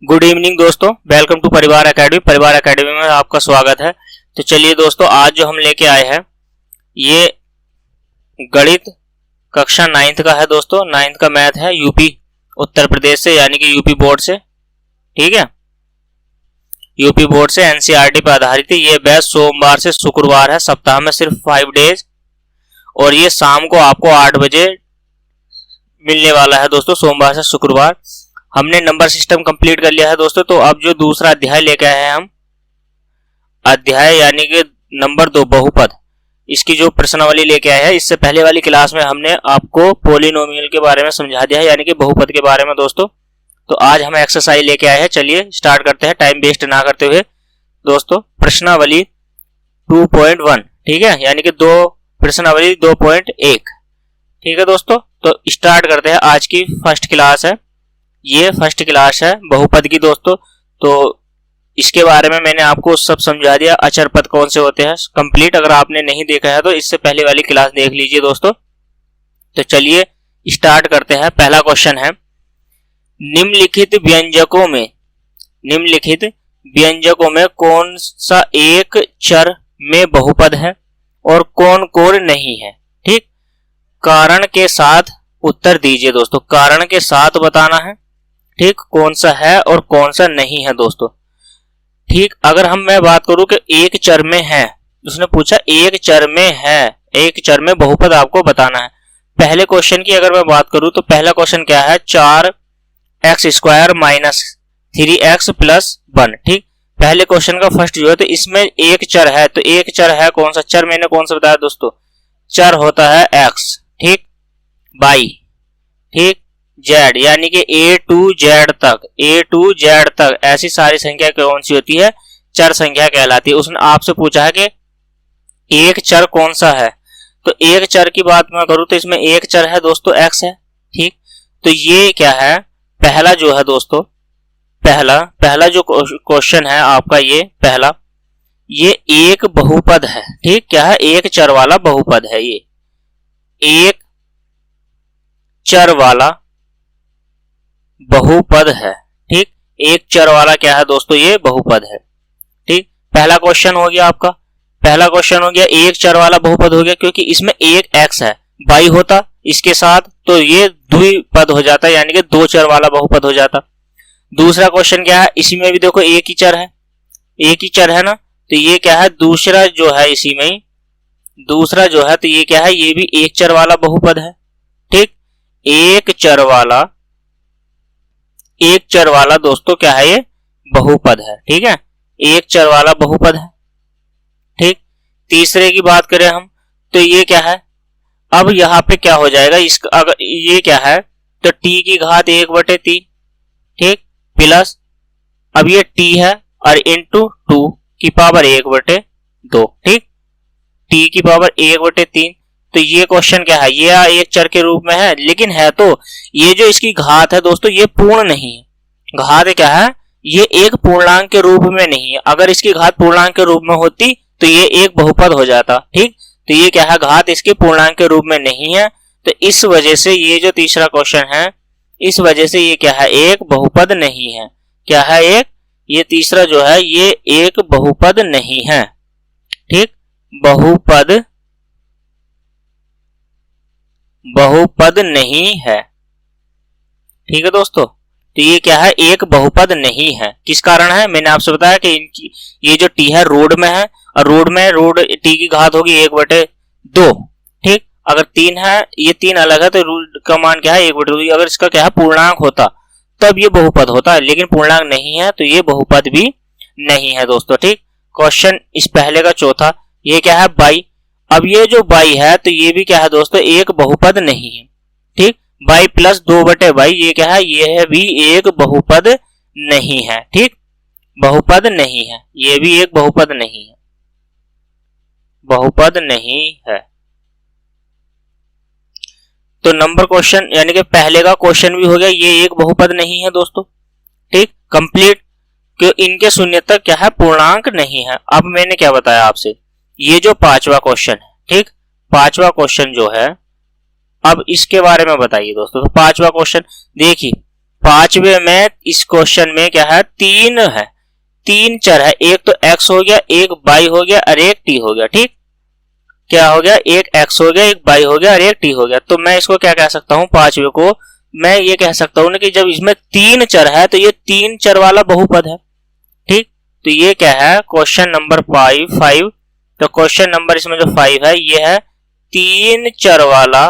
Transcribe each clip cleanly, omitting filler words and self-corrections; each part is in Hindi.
गुड इवनिंग दोस्तों, वेलकम टू परिवार एकेडमी। परिवार एकेडमी में आपका स्वागत है। तो चलिए दोस्तों, आज जो हम लेके आए हैं ये गणित कक्षा 9th का है दोस्तों। 9th का मैथ है यूपी उत्तर प्रदेश से, यानी कि यूपी बोर्ड से। ठीक है, यूपी बोर्ड से एनसीईआरटी पर आधारित है। ये बैच सोमवार से शुक्रवार है, सप्ताह में सिर्फ 5 डेज, और ये शाम को आपको 8 बजे मिलने वाला है दोस्तों, सोमवार से शुक्रवार। हमने नंबर सिस्टम कंप्लीट कर लिया है दोस्तों। तो अब जो दूसरा अध्याय लेके आए हैं हम, अध्याय यानी कि नंबर 2 बहुपद, इसकी जो प्रश्नावली लेके आए हैं। इससे पहले वाली क्लास में हमने आपको पॉलिनोमियल के बारे में समझा दिया है, यानी कि बहुपद के बारे में दोस्तों। तो आज हम एक्सरसाइज लेके आए हैं। चलिए स्टार्ट करते हैं, टाइम वेस्ट ना करते हुए दोस्तों। प्रश्नावली 2.1, ठीक है, यानी कि प्रश्नावली 2.1, ठीक है दोस्तों। तो स्टार्ट करते हैं। आज की फर्स्ट क्लास है, ये फर्स्ट क्लास है बहुपद की दोस्तों। तो इसके बारे में मैंने आपको सब समझा दिया, अचर पद कौन से होते हैं कंप्लीट। अगर आपने नहीं देखा है तो इससे पहले वाली क्लास देख लीजिए दोस्तों। तो चलिए स्टार्ट करते हैं। पहला क्वेश्चन है, निम्नलिखित व्यंजकों में कौन सा एक चर में बहुपद है और कौन कौन नहीं है। ठीक, कारण के साथ उत्तर दीजिए दोस्तों, कारण के साथ बताना है। ठीक, कौन सा है और कौन सा नहीं है दोस्तों। ठीक, अगर मैं बात करूं कि एक चर में है, उसने पूछा एक चर में है, एक चर में बहुपद आपको बताना है। पहले क्वेश्चन की अगर मैं बात करूं तो पहला क्वेश्चन क्या है, 4x² - 3x + 1। ठीक, पहले क्वेश्चन का फर्स्ट जो है, तो इसमें एक चर है। तो एक चर है कौन सा, चर मैंने कौन सा बताया दोस्तों, चर होता है x, ठीक, y, ठीक, z, यानी कि a to z तक ऐसी सारी संख्या कौन सी होती है, चर संख्या कहलाती है। उसने आपसे पूछा है कि एक चर कौन सा है। तो एक चर की बात मैं करूं तो इसमें एक चर है दोस्तों x है। ठीक, तो ये क्या है, पहला जो है दोस्तों, पहला जो क्वेश्चन है आपका, ये एक बहुपद है। ठीक, क्या है, एक चर वाला बहुपद है। ये एक चर वाला बहुपद है। ठीक, एक चर वाला क्या है दोस्तों, ये बहुपद है। ठीक, पहला क्वेश्चन हो गया आपका, पहला क्वेश्चन हो गया एक चर वाला बहुपद हो गया, क्योंकि इसमें एक x है, y होता इसके साथ तो ये द्विपद हो जाता, यानी कि दो चर वाला बहुपद हो जाता। दूसरा क्वेश्चन क्या है, इसी में भी देखो एक ही चर है, एक ही चर है ना, तो ये क्या है, दूसरा जो है, इसी में दूसरा जो है, तो ये क्या है, ये भी एक चर वाला बहुपद है। ठीक, एक चर वाला दोस्तों क्या है, ये बहुपद है। ठीक है, एक चर वाला बहुपद है। ठीक, तीसरे की बात करें हम तो ये क्या है, अब यहां पे क्या हो जाएगा, इसका अगर ये क्या है तो t की घात 1/3, ठीक, प्लस अब ये t है और इंटू 2 की पावर 1/2। ठीक, t की पावर 1/3। तो ये क्वेश्चन क्या है, ये एक चर के रूप में है, लेकिन है तो ये जो इसकी घात है दोस्तों, ये पूर्ण नहीं है। घात क्या है, ये एक पूर्णांक के रूप में नहीं है। अगर इसकी घात पूर्णांक के रूप में होती तो ये एक बहुपद हो जाता। ठीक, तो ये क्या है, घात इसके पूर्णांक के रूप में नहीं है, तो इस वजह से ये जो तीसरा क्वेश्चन है, इस वजह से ये क्या है, एक बहुपद नहीं है। क्या है, एक, ये तीसरा जो है ये एक बहुपद नहीं है। ठीक, बहुपद नहीं है। ठीक है दोस्तों, तो ये क्या है, एक बहुपद नहीं है। किस कारण है, मैंने आपसे बताया कि इनकी ये जो t है रोड में है, और रोड t की घात होगी 1/2। ठीक, अगर 3 है, ये 3 अलग है, तो रूट का मान क्या है, 1/2। अगर इसका क्या है, पूर्णांक होता तब ये बहुपद होता है, लेकिन पूर्णांक नहीं है तो ये बहुपद भी नहीं है दोस्तों। ठीक, क्वेश्चन इस पहले का चौथा, ये क्या है, y। अब ये जो y है तो ये भी क्या है दोस्तों, एक बहुपद नहीं है। ठीक, y + 2/y, ये क्या है, ये भी एक बहुपद नहीं है। ठीक, बहुपद नहीं है, ये भी एक बहुपद नहीं है, बहुपद नहीं है। तो नंबर क्वेश्चन यानी कि पहले का क्वेश्चन भी हो गया, ये एक बहुपद नहीं है दोस्तों। ठीक, कंप्लीट, कि इनके शून्य तक क्या है, पूर्णांक नहीं है। अब मैंने क्या बताया आपसे, ये जो पांचवा क्वेश्चन है, ठीक, पांचवा क्वेश्चन जो है, अब इसके बारे में बताइए दोस्तों। तो पांचवा क्वेश्चन देखिए, पांचवे में इस क्वेश्चन में क्या है, 3 है, 3 चर है, एक तो x हो गया, एक y हो गया और एक t हो गया। ठीक, क्या हो गया, एक x हो गया, एक y हो गया और एक t हो गया। तो मैं इसको क्या कह सकता हूं, पांचवे को मैं ये कह सकता हूं ना कि जब इसमें 3 चर है तो ये 3 चर वाला बहुपद है। ठीक, तो ये क्या है, क्वेश्चन नंबर 5। तो क्वेश्चन नंबर इसमें जो 5 है ये है 3 चर वाला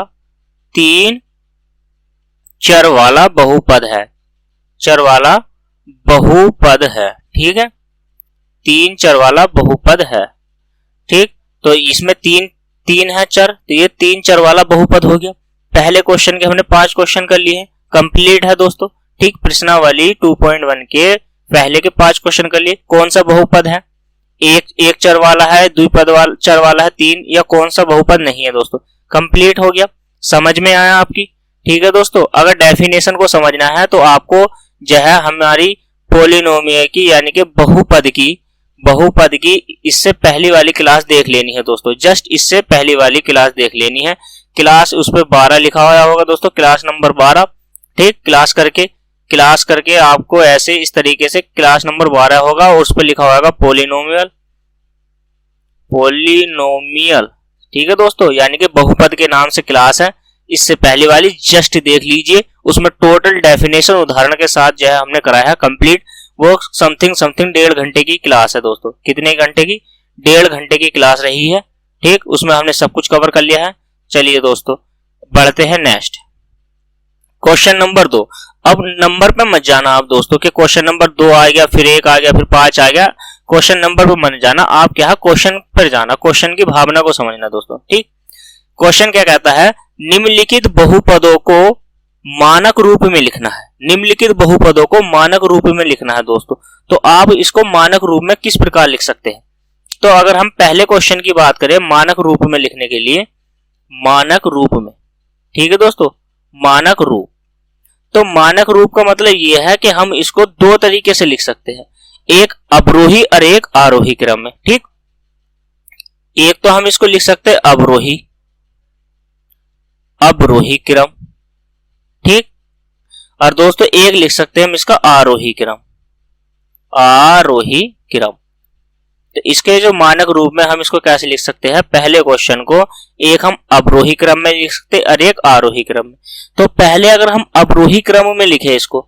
बहुपद है, चर वाला बहुपद है। ठीक है, 3 चर वाला बहुपद है। ठीक, तो इसमें 3 है चर, तो ये 3 चर वाला बहुपद हो गया। पहले क्वेश्चन के हमने 5 क्वेश्चन कर लिए हैं, कंप्लीट है दोस्तों। ठीक, प्रश्नावली 2.1 के पहले के 5 क्वेश्चन कर लिए। कौन सा बहुपद है, एक चर वाला है, द्विपद वाला चर वाला है 3, या कौन सा बहुपद नहीं है दोस्तों। कंप्लीट हो गया, समझ में आया आपकी। ठीक है दोस्तों, अगर डेफिनेशन को समझना है तो आपको जो है हमारी पोलिनोमियल की यानी कि बहुपद की इससे पहली वाली क्लास देख लेनी है दोस्तों। जस्ट इससे पहली वाली क्लास देख लेनी है। क्लास उस पर 12 लिखा हुआ होगा दोस्तों, क्लास नंबर 12। ठीक, क्लास करके आपको ऐसे इस तरीके से क्लास नंबर 12 होगा और उस पर लिखा होगा पोलिनोमियल। ठीक है दोस्तों, यानी कि बहुपद के नाम से क्लास है, इससे पहली वाली जस्ट देख लीजिए। उसमें टोटल डेफिनेशन उदाहरण के साथ जो है हमने कराया है कंप्लीट। वो समथिंग 1.5 घंटे की क्लास है दोस्तों। कितने घंटे की, 1.5 घंटे की क्लास रही है। ठीक, उसमें हमने सब कुछ कवर कर लिया है। चलिए दोस्तों बढ़ते हैं नेक्स्ट क्वेश्चन नंबर 2। अब नंबर पे मत जाना आप दोस्तों कि क्वेश्चन नंबर 2 आ गया, फिर 1 आ गया, फिर 5 आ गया। क्वेश्चन नंबर पे मत जाना, आप क्या है क्वेश्चन पर जाना, क्वेश्चन की भावना को समझना दोस्तों। ठीक, क्वेश्चन क्या कहता है, निम्नलिखित बहुपदों को मानक रूप में लिखना है। निम्नलिखित बहुपदों को मानक रूप में लिखना है दोस्तों। तो आप इसको मानक रूप में किस प्रकार लिख सकते हैं। तो अगर हम पहले क्वेश्चन की बात करें मानक रूप में लिखने के लिए, मानक रूप में, ठीक है दोस्तों, मानक रूप। तो मानक रूप का मतलब यह है कि हम इसको 2 तरीके से लिख सकते हैं, एक अवरोही और एक आरोही क्रम में। ठीक, एक तो हम इसको लिख सकते हैं अवरोही क्रम। ठीक, और दोस्तों एक लिख सकते हैं हम इसका आरोही क्रम। तो इसके जो मानक रूप में हम इसको कैसे लिख सकते हैं, पहले क्वेश्चन को एक हम अवरोही क्रम में लिख सकते हैं और एक आरोही क्रम में। तो पहले अगर हम अवरोही क्रम में लिखे इसको,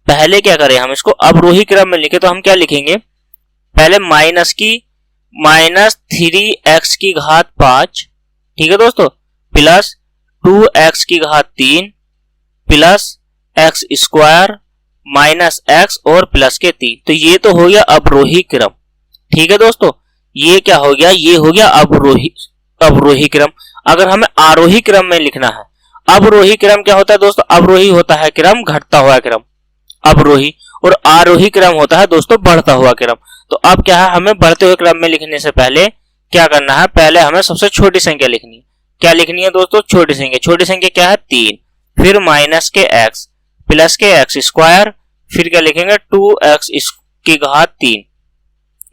पहले क्या करें, हम इसको अवरोही क्रम में लिखे तो हम क्या लिखेंगे, पहले -3x की घात 5, ठीक है दोस्तों, प्लस 2x की घात 3 plus x square minus x और प्लस के 3। तो ये तो हो गया अवरोही क्रम। ठीक है दोस्तों, ये क्या हो गया, ये हो गया अवरोही क्रम। अगर हमें आरोही क्रम में लिखना है, अवरोही क्रम क्या होता है दोस्तों, अवरोही होता है क्रम घटता हुआ क्रम अवरोही, और आरोही क्रम होता है दोस्तों बढ़ता हुआ क्रम। तो अब क्या है, हमें बढ़ते हुए क्रम में लिखने से पहले क्या करना है, पहले हमें सबसे छोटी संख्या लिखनी है। क्या लिखनी है दोस्तों, छोटी संख्या। छोटी संख्या क्या है, 3, फिर माइनस के x प्लस के x स्क्वायर, फिर क्या लिखेंगे 2x की घात 3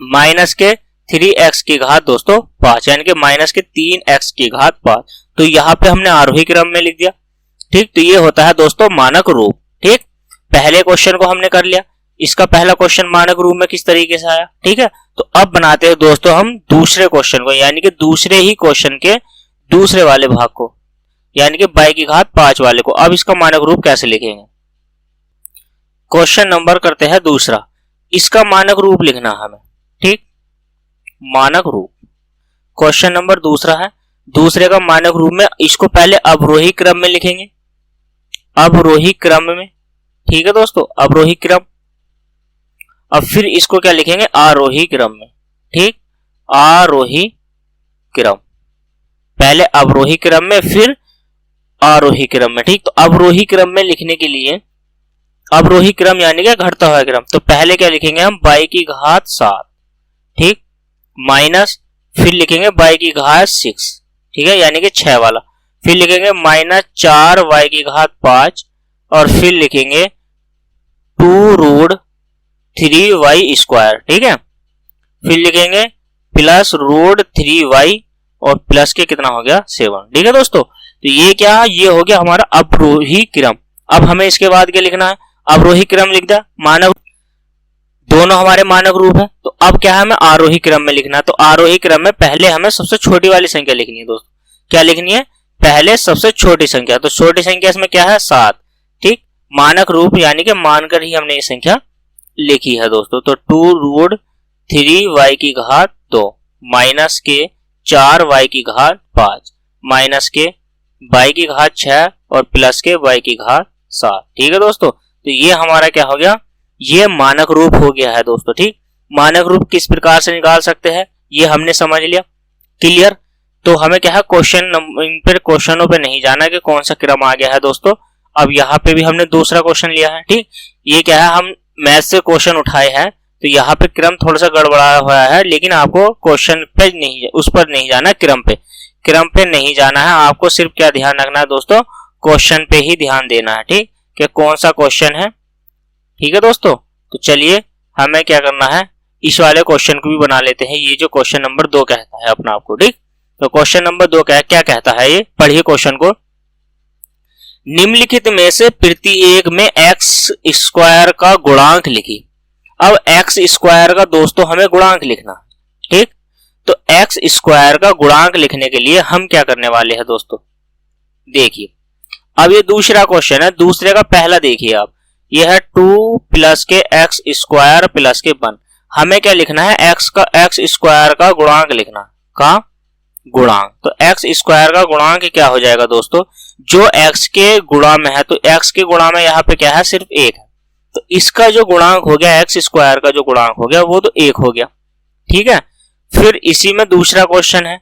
माइनस के 3x की घात दोस्तों 5, यानी कि माइनस के 3x की घात 5। तो यहाँ पे हमने आरोही क्रम में लिख दिया। ठीक, तो ये होता है दोस्तों मानक रूप। ठीक, पहले क्वेश्चन को हमने कर लिया, इसका पहला क्वेश्चन मानक रूप में किस तरीके से आया। ठीक है, तो अब बनाते हैं दोस्तों हम दूसरे क्वेश्चन को, यानी कि दूसरे ही क्वेश्चन के दूसरे वाले भाग को, यानी कि y की घात 5 वाले को। अब इसका मानक रूप कैसे लिखेंगे, क्वेश्चन नंबर करते हैं दूसरा, इसका मानक रूप लिखना हमें। ठीक, मानक रूप क्वेश्चन नंबर दूसरा है। दूसरे का मानक रूप में इसको पहले अवरोही क्रम में लिखेंगे, अवरोही क्रम में। ठीक है दोस्तों, अवरोही क्रम। अब फिर इसको क्या लिखेंगे, आरोही क्रम में। ठीक, आरोही क्रम, पहले अवरोही क्रम में फिर आरोही क्रम में। ठीक, तो अवरोही क्रम में लिखने के लिए, अवरोही क्रम यानी कि घटता हुआ क्रम, तो पहले क्या लिखेंगे हम y की घात 7, ठीक, माइनस फिर लिखेंगे y की घात 6, ठीक है, यानी कि 6 वाला, फिर लिखेंगे माइनस 4y की घात 5 और फिर लिखेंगे 2√3y स्क्वायर। ठीक है, फिर लिखेंगे प्लस √3y और प्लस के कितना हो गया 7। ठीक है दोस्तों, तो ये क्या, ये हो गया हमारा अवरोही क्रम। अब हमें इसके बाद क्या लिखना है, अवरोही क्रम लिख दिया, मानक दोनों हमारे मानक रूप है। तो अब क्या है, हमें आरोही क्रम में लिखना है। तो आरोही क्रम में पहले हमें सबसे छोटी वाली संख्या लिखनी है दोस्तों। क्या लिखनी है, पहले सबसे छोटी संख्या। तो छोटी संख्या इसमें क्या है, 7। ठीक, मानक रूप यानी कि मानकर ही हमने ये संख्या लिखी है दोस्तों। तो 2√3y की घात 2 माइनस के 4y की घात 5 माइनस के y की घात 6 और प्लस के y की घात 7। ठीक है दोस्तों, तो ये हमारा क्या हो गया, ये मानक रूप हो गया है दोस्तों। ठीक, मानक रूप किस प्रकार से निकाल सकते हैं ये हमने समझ लिया, क्लियर। तो हमें क्या है, क्वेश्चनों पे नहीं जाना कि कौन सा क्रम आ गया है दोस्तों। अब यहाँ पे भी हमने दूसरा क्वेश्चन लिया है। ठीक, ये क्या है, हम मैथ से क्वेश्चन उठाए हैं, तो यहाँ पे क्रम थोड़ा सा गड़बड़ाया हुआ है, लेकिन आपको क्वेश्चन पे नहीं, उस पर नहीं जाना, क्रम पे नहीं जाना है। आपको सिर्फ क्या ध्यान रखना है दोस्तों, क्वेश्चन पे ही ध्यान देना है। ठीक, कि कौन सा क्वेश्चन है। ठीक है दोस्तों, तो चलिए हमें क्या करना है, इस वाले क्वेश्चन को भी बना लेते हैं। ये जो क्वेश्चन नंबर 2 कहता है अपना आपको। ठीक, तो क्वेश्चन नंबर 2 क्या कहता है, ये पढ़िए क्वेश्चन को। निम्नलिखित में से प्रत्येक में एक्स स्क्वायर का गुणांक लिखिए। अब एक्स स्क्वायर का दोस्तों हमें गुणांक लिखना। ठीक, तो एक्स स्क्वायर का गुणांक लिखने के लिए हम क्या करने वाले हैं दोस्तों, देखिए। अब ये दूसरा क्वेश्चन है, दूसरे का पहला देखिए आप, ये है 2 प्लस के एक्स स्क्वायर प्लस के 1। हमें क्या लिखना है, एक्स स्क्वायर का गुणांक लिखना, का गुणांक। तो एक्स स्क्वायर का गुणांक क्या हो जाएगा दोस्तों, जो एक्स के गुणा में है, तो एक्स के गुणा में यहाँ पे क्या है, सिर्फ 1 है। तो इसका जो गुणांक हो गया, एक्स स्क्वायर का जो गुणांक हो गया, वो तो 1 हो गया। ठीक है, फिर इसी में दूसरा क्वेश्चन है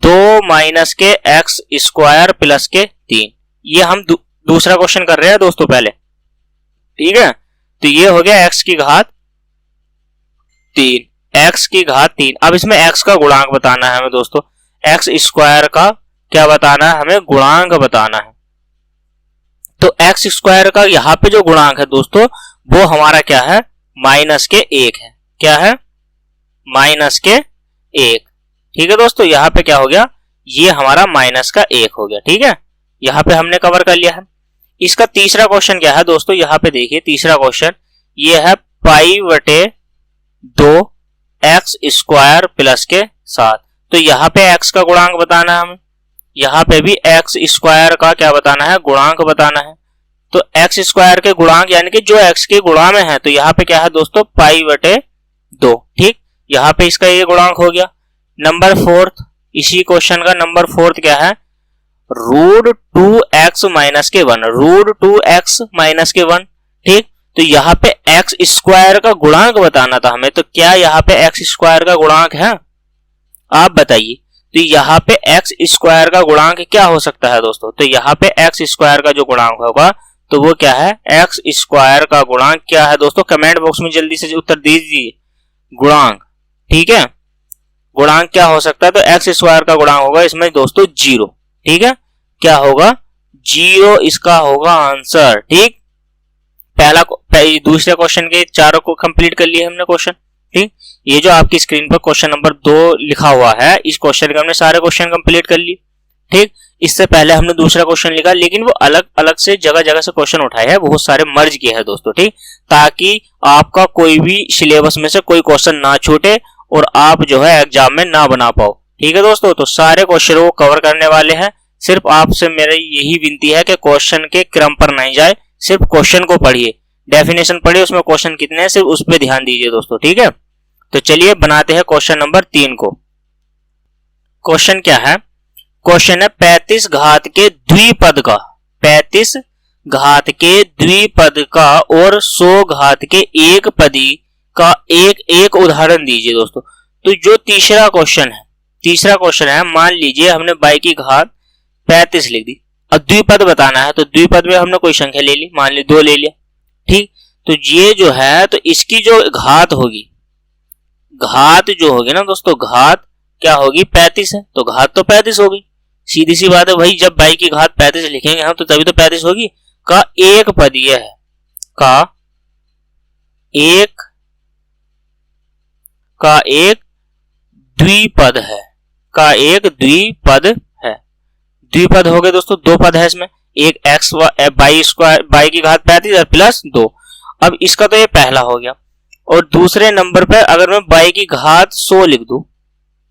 2 माइनस के एक्स स्क्वायर प्लस के 3। ये हम दूसरा क्वेश्चन कर रहे हैं दोस्तों पहले। ठीक है, तो ये हो गया x की घात 3, x की घात 3। अब इसमें x का गुणांक बताना है हमें दोस्तों, x स्क्वायर का क्या बताना है, हमें गुणांक बताना है। तो x स्क्वायर का यहाँ पे जो गुणांक है दोस्तों, वो हमारा क्या है, माइनस के 1 है। क्या है, माइनस के 1। ठीक है दोस्तों, यहाँ पे क्या हो गया, ये हमारा माइनस का 1 हो गया। ठीक है, यहाँ पे हमने कवर कर लिया है। इसका तीसरा क्वेश्चन क्या है दोस्तों, यहाँ पे देखिए तीसरा क्वेश्चन, ये है π/2 एक्स स्क्वायर प्लस के 7। तो यहाँ पे x का गुणांक बताना है हमें, यहाँ पे भी एक्स स्क्वायर का क्या बताना है, गुणांक बताना है। तो एक्स स्क्वायर के गुणांक यानी कि जो x के गुणा में है, तो यहाँ पे क्या है दोस्तों, π/2। ठीक, यहाँ पे इसका ये गुणांक हो गया। नंबर 4, इसी क्वेश्चन का नंबर 4 क्या है, √2x माइनस के 1, √2x माइनस के 1। ठीक, तो यहाँ पे एक्स स्क्वायर का गुणांक बताना था हमें, तो क्या यहाँ पे एक्स स्क्वायर का गुणांक है, आप बताइए। तो यहाँ पे एक्स स्क्वायर का गुणांक क्या हो सकता है दोस्तों, तो यहाँ पे एक्स स्क्वायर का जो गुणांक होगा, तो वो क्या है, एक्स स्क्वायर का गुणांक क्या है दोस्तों, कमेंट बॉक्स में जल्दी से उत्तर दीजिए, गुणांक। ठीक है, गुणांक क्या हो सकता है, तो एक्स स्क्वायर का गुणांक होगा इसमें दोस्तों 0। ठीक है, क्या होगा, 0 इसका होगा आंसर। ठीक, दूसरे क्वेश्चन के चारों को कंप्लीट कर लिए हमने क्वेश्चन। ठीक, ये जो आपकी स्क्रीन पर क्वेश्चन नंबर 2 लिखा हुआ है, इस क्वेश्चन के हमने सारे क्वेश्चन कंप्लीट कर लिए। ठीक, इससे पहले हमने दूसरा क्वेश्चन लिखा, लेकिन वो अलग अलग से जगह जगह से क्वेश्चन उठाए हैं, बहुत सारे मर्ज किए हैं दोस्तों। ठीक, ताकि आपका कोई भी सिलेबस में से कोई क्वेश्चन ना छूटे और आप जो है एग्जाम में ना बना पाओ। ठीक है दोस्तों, तो सारे क्वेश्चनों को कवर करने वाले हैं। सिर्फ आपसे मेरी यही विनती है कि क्वेश्चन के क्रम पर नहीं जाए, सिर्फ क्वेश्चन को पढ़िए, डेफिनेशन पढ़िए, उसमें क्वेश्चन कितने हैं सिर्फ उस पर ध्यान दीजिए दोस्तों। ठीक है, तो चलिए बनाते हैं क्वेश्चन नंबर 3 को। क्वेश्चन क्या है, क्वेश्चन है 35 घात के द्विपद का, 35 घात के द्विपद का और 100 घात के एक पदी का एक उदाहरण दीजिए दोस्तों। तो जो तीसरा क्वेश्चन है, मान लीजिए हमने y की घात 35 लिख दी, अब द्विपद बताना है, तो द्विपद में हमने कोई संख्या ले ली, मान ली 2 ले लिया। ठीक, तो ये जो है, तो इसकी जो घात होगी, घात जो होगी ना दोस्तों, घात क्या होगी, 35 है, तो घात तो 35 होगी, सीधी सी बात है भाई। जब y की घात 35 लिखेंगे हम, तो तभी तो 35 होगी। का एक पदीय है, का एक द्विपद है, का एक द्विपद है। द्विपद हो गए दोस्तों, 2 पद है इसमें, एक एक्स बाई स्क्वायर बाई की घात 35 और प्लस 2। अब इसका तो ये पहला हो गया, और दूसरे नंबर पे अगर मैं बाई की घात 100 लिख दूं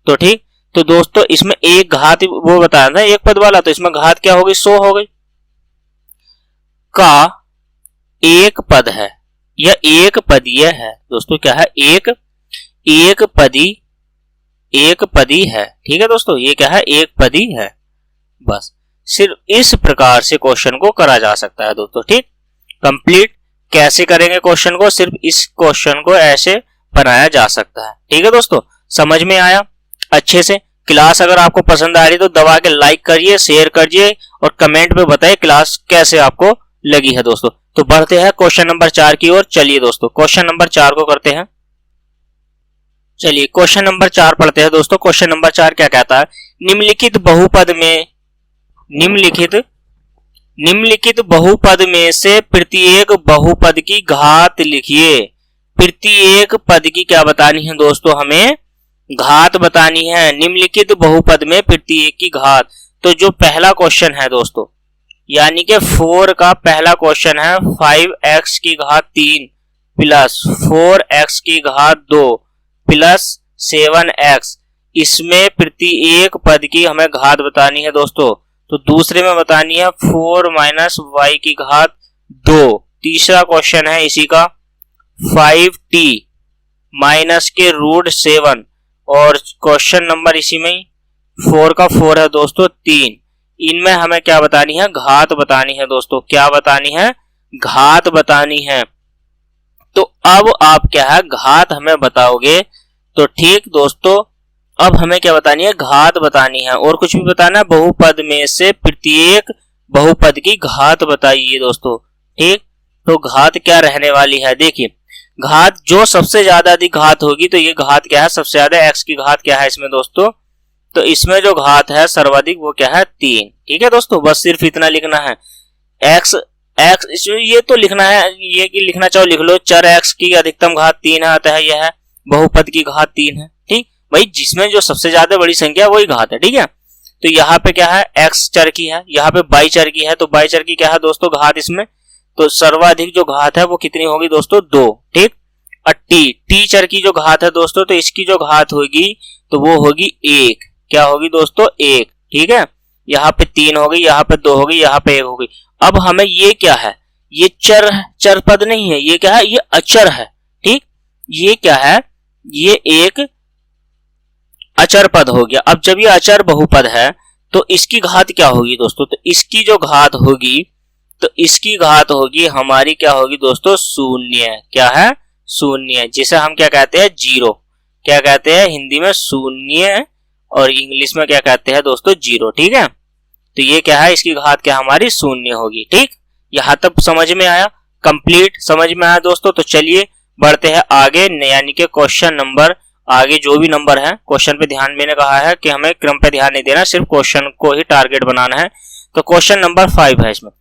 तो ठीक। तो दोस्तों इसमें एक घात वो बताया था एक पद वाला, तो इसमें घात क्या हो गई 100 हो गई का एक पद है, यह एक पदीय है दोस्तों। क्या है? एक पदी है। ठीक है दोस्तों, ये क्या है? एक पदी है। बस सिर्फ इस प्रकार से क्वेश्चन को करा जा सकता है दोस्तों। ठीक, कंप्लीट कैसे करेंगे क्वेश्चन को? सिर्फ इस क्वेश्चन को ऐसे बनाया जा सकता है। ठीक है दोस्तों, समझ में आया अच्छे से? क्लास अगर आपको पसंद आ रही तो दबा के लाइक करिए, शेयर करिए और कमेंट में बताइए क्लास कैसे आपको लगी है दोस्तों। तो बढ़ते हैं क्वेश्चन नंबर 4 की ओर। चलिए दोस्तों क्वेश्चन नंबर 4 को करते हैं। चलिए क्वेश्चन नंबर 4 पढ़ते हैं दोस्तों। क्वेश्चन नंबर 4 क्या कहता है? निम्नलिखित बहुपद में से प्रत्येक बहुपद की घात लिखिए। प्रत्येक पद की क्या बतानी है दोस्तों? हमें घात बतानी है। निम्नलिखित बहुपद में प्रत्येक की घात। तो जो पहला क्वेश्चन है दोस्तों, यानी कि 4 का पहला क्वेश्चन है 5x की घात 3 प्लस 4x की घात 2 प्लस 7x, इसमें प्रत्येक पद की हमें घात बतानी है दोस्तों। तो दूसरे में बतानी है 4 माइनस y की घात 2। तीसरा क्वेश्चन है इसी का 5t माइनस के रूट 7, और क्वेश्चन नंबर इसी में 4 का 4 है दोस्तों 3। इनमें हमें क्या बतानी है? घात बतानी है दोस्तों। क्या बतानी है? घात बतानी है। तो अब आप क्या है? घात हमें बताओगे तो ठीक दोस्तों। अब हमें क्या बतानी है? घात बतानी है, और कुछ भी बताना है? बहुपद में से प्रत्येक बहुपद की घात बताइए दोस्तों। ठीक, तो घात क्या रहने वाली है? देखिए घात जो सबसे ज्यादा अधिक घात होगी, तो ये घात क्या है? सबसे ज्यादा x की घात क्या है इसमें दोस्तों? तो इसमें जो घात है सर्वाधिक वो क्या है? 3। ठीक है दोस्तों, बस सिर्फ इतना लिखना है। x ये तो लिखना है, ये कि लिखना चाहो लिख लो। चर x की अधिकतम घात 3 है, अतः यह है बहुपद की घात 3 है। ठीक भाई, जिसमें जो सबसे ज्यादा बड़ी संख्या वही घात है। ठीक है, तो यहाँ पे क्या है? x चर की है, यहाँ पे y चर की है। तो y चर की क्या है दोस्तों? घात इसमें। तो सर्वाधिक जो घात है वो कितनी होगी दोस्तों? 2। ठीक, और t चर की जो घात है दोस्तों, तो इसकी जो घात होगी तो वो होगी 1। क्या होगी दोस्तों? 1। ठीक है, यहाँ पे 3 हो गई, यहाँ पे 2 हो गई, यहाँ पे 1 हो गई। अब हमें ये क्या है? ये चर पद नहीं है, ये क्या है? ये अचर है। ठीक, ये क्या है? ये एक अचर पद हो गया। अब जब ये अचर बहुपद है तो इसकी घात क्या होगी दोस्तों? तो इसकी जो घात होगी, तो इसकी घात होगी हमारी क्या होगी दोस्तों? 0। क्या है? 0, जिसे हम क्या कहते हैं? 0। क्या कहते हैं हिंदी में? 0, और इंग्लिश में क्या कहते हैं दोस्तों? 0। ठीक है, तो ये क्या है? इसकी घात क्या हमारी? 0 होगी। ठीक, यहां तक समझ में आया? कंप्लीट समझ में आया दोस्तों? तो चलिए बढ़ते हैं आगे, यानी कि क्वेश्चन नंबर आगे जो भी नंबर है, क्वेश्चन पे ध्यान मैंने कहा है कि हमें क्रम पे ध्यान नहीं देना, सिर्फ क्वेश्चन को ही टारगेट बनाना है। तो क्वेश्चन नंबर 5 है इसमें।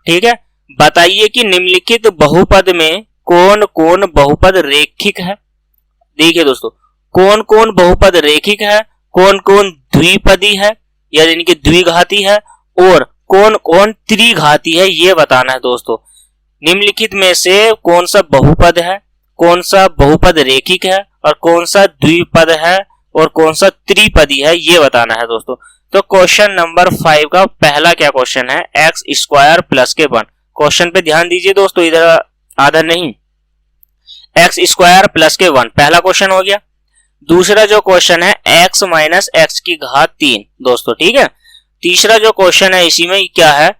ठीक है, बताइए कि निम्नलिखित बहुपद में कौन कौन बहुपद रेखिक है। देखिए दोस्तों, कौन कौन बहुपद रेखिक है, कौन कौन द्विपदी है यानी कि द्विघाती है, और कौन कौन त्रिघाती है, ये बताना है दोस्तों। निम्नलिखित में से कौन सा बहुपद है, कौन सा बहुपद रेखिक है, और कौन सा द्विपद है, और कौन सा त्रिपदी है, ये बताना है दोस्तों। तो क्वेश्चन नंबर 5 का पहला क्या क्वेश्चन है? एक्स स्क्वायर प्लस के 1। क्वेश्चन पे ध्यान दीजिए दोस्तों, इधर आधा नहीं। एक्स स्क्वायर प्लस के 1 पहला क्वेश्चन हो गया। दूसरा जो क्वेश्चन है x माइनस एक्स की घात 3 दोस्तों। ठीक है, तीसरा जो क्वेश्चन है इसी में क्या है?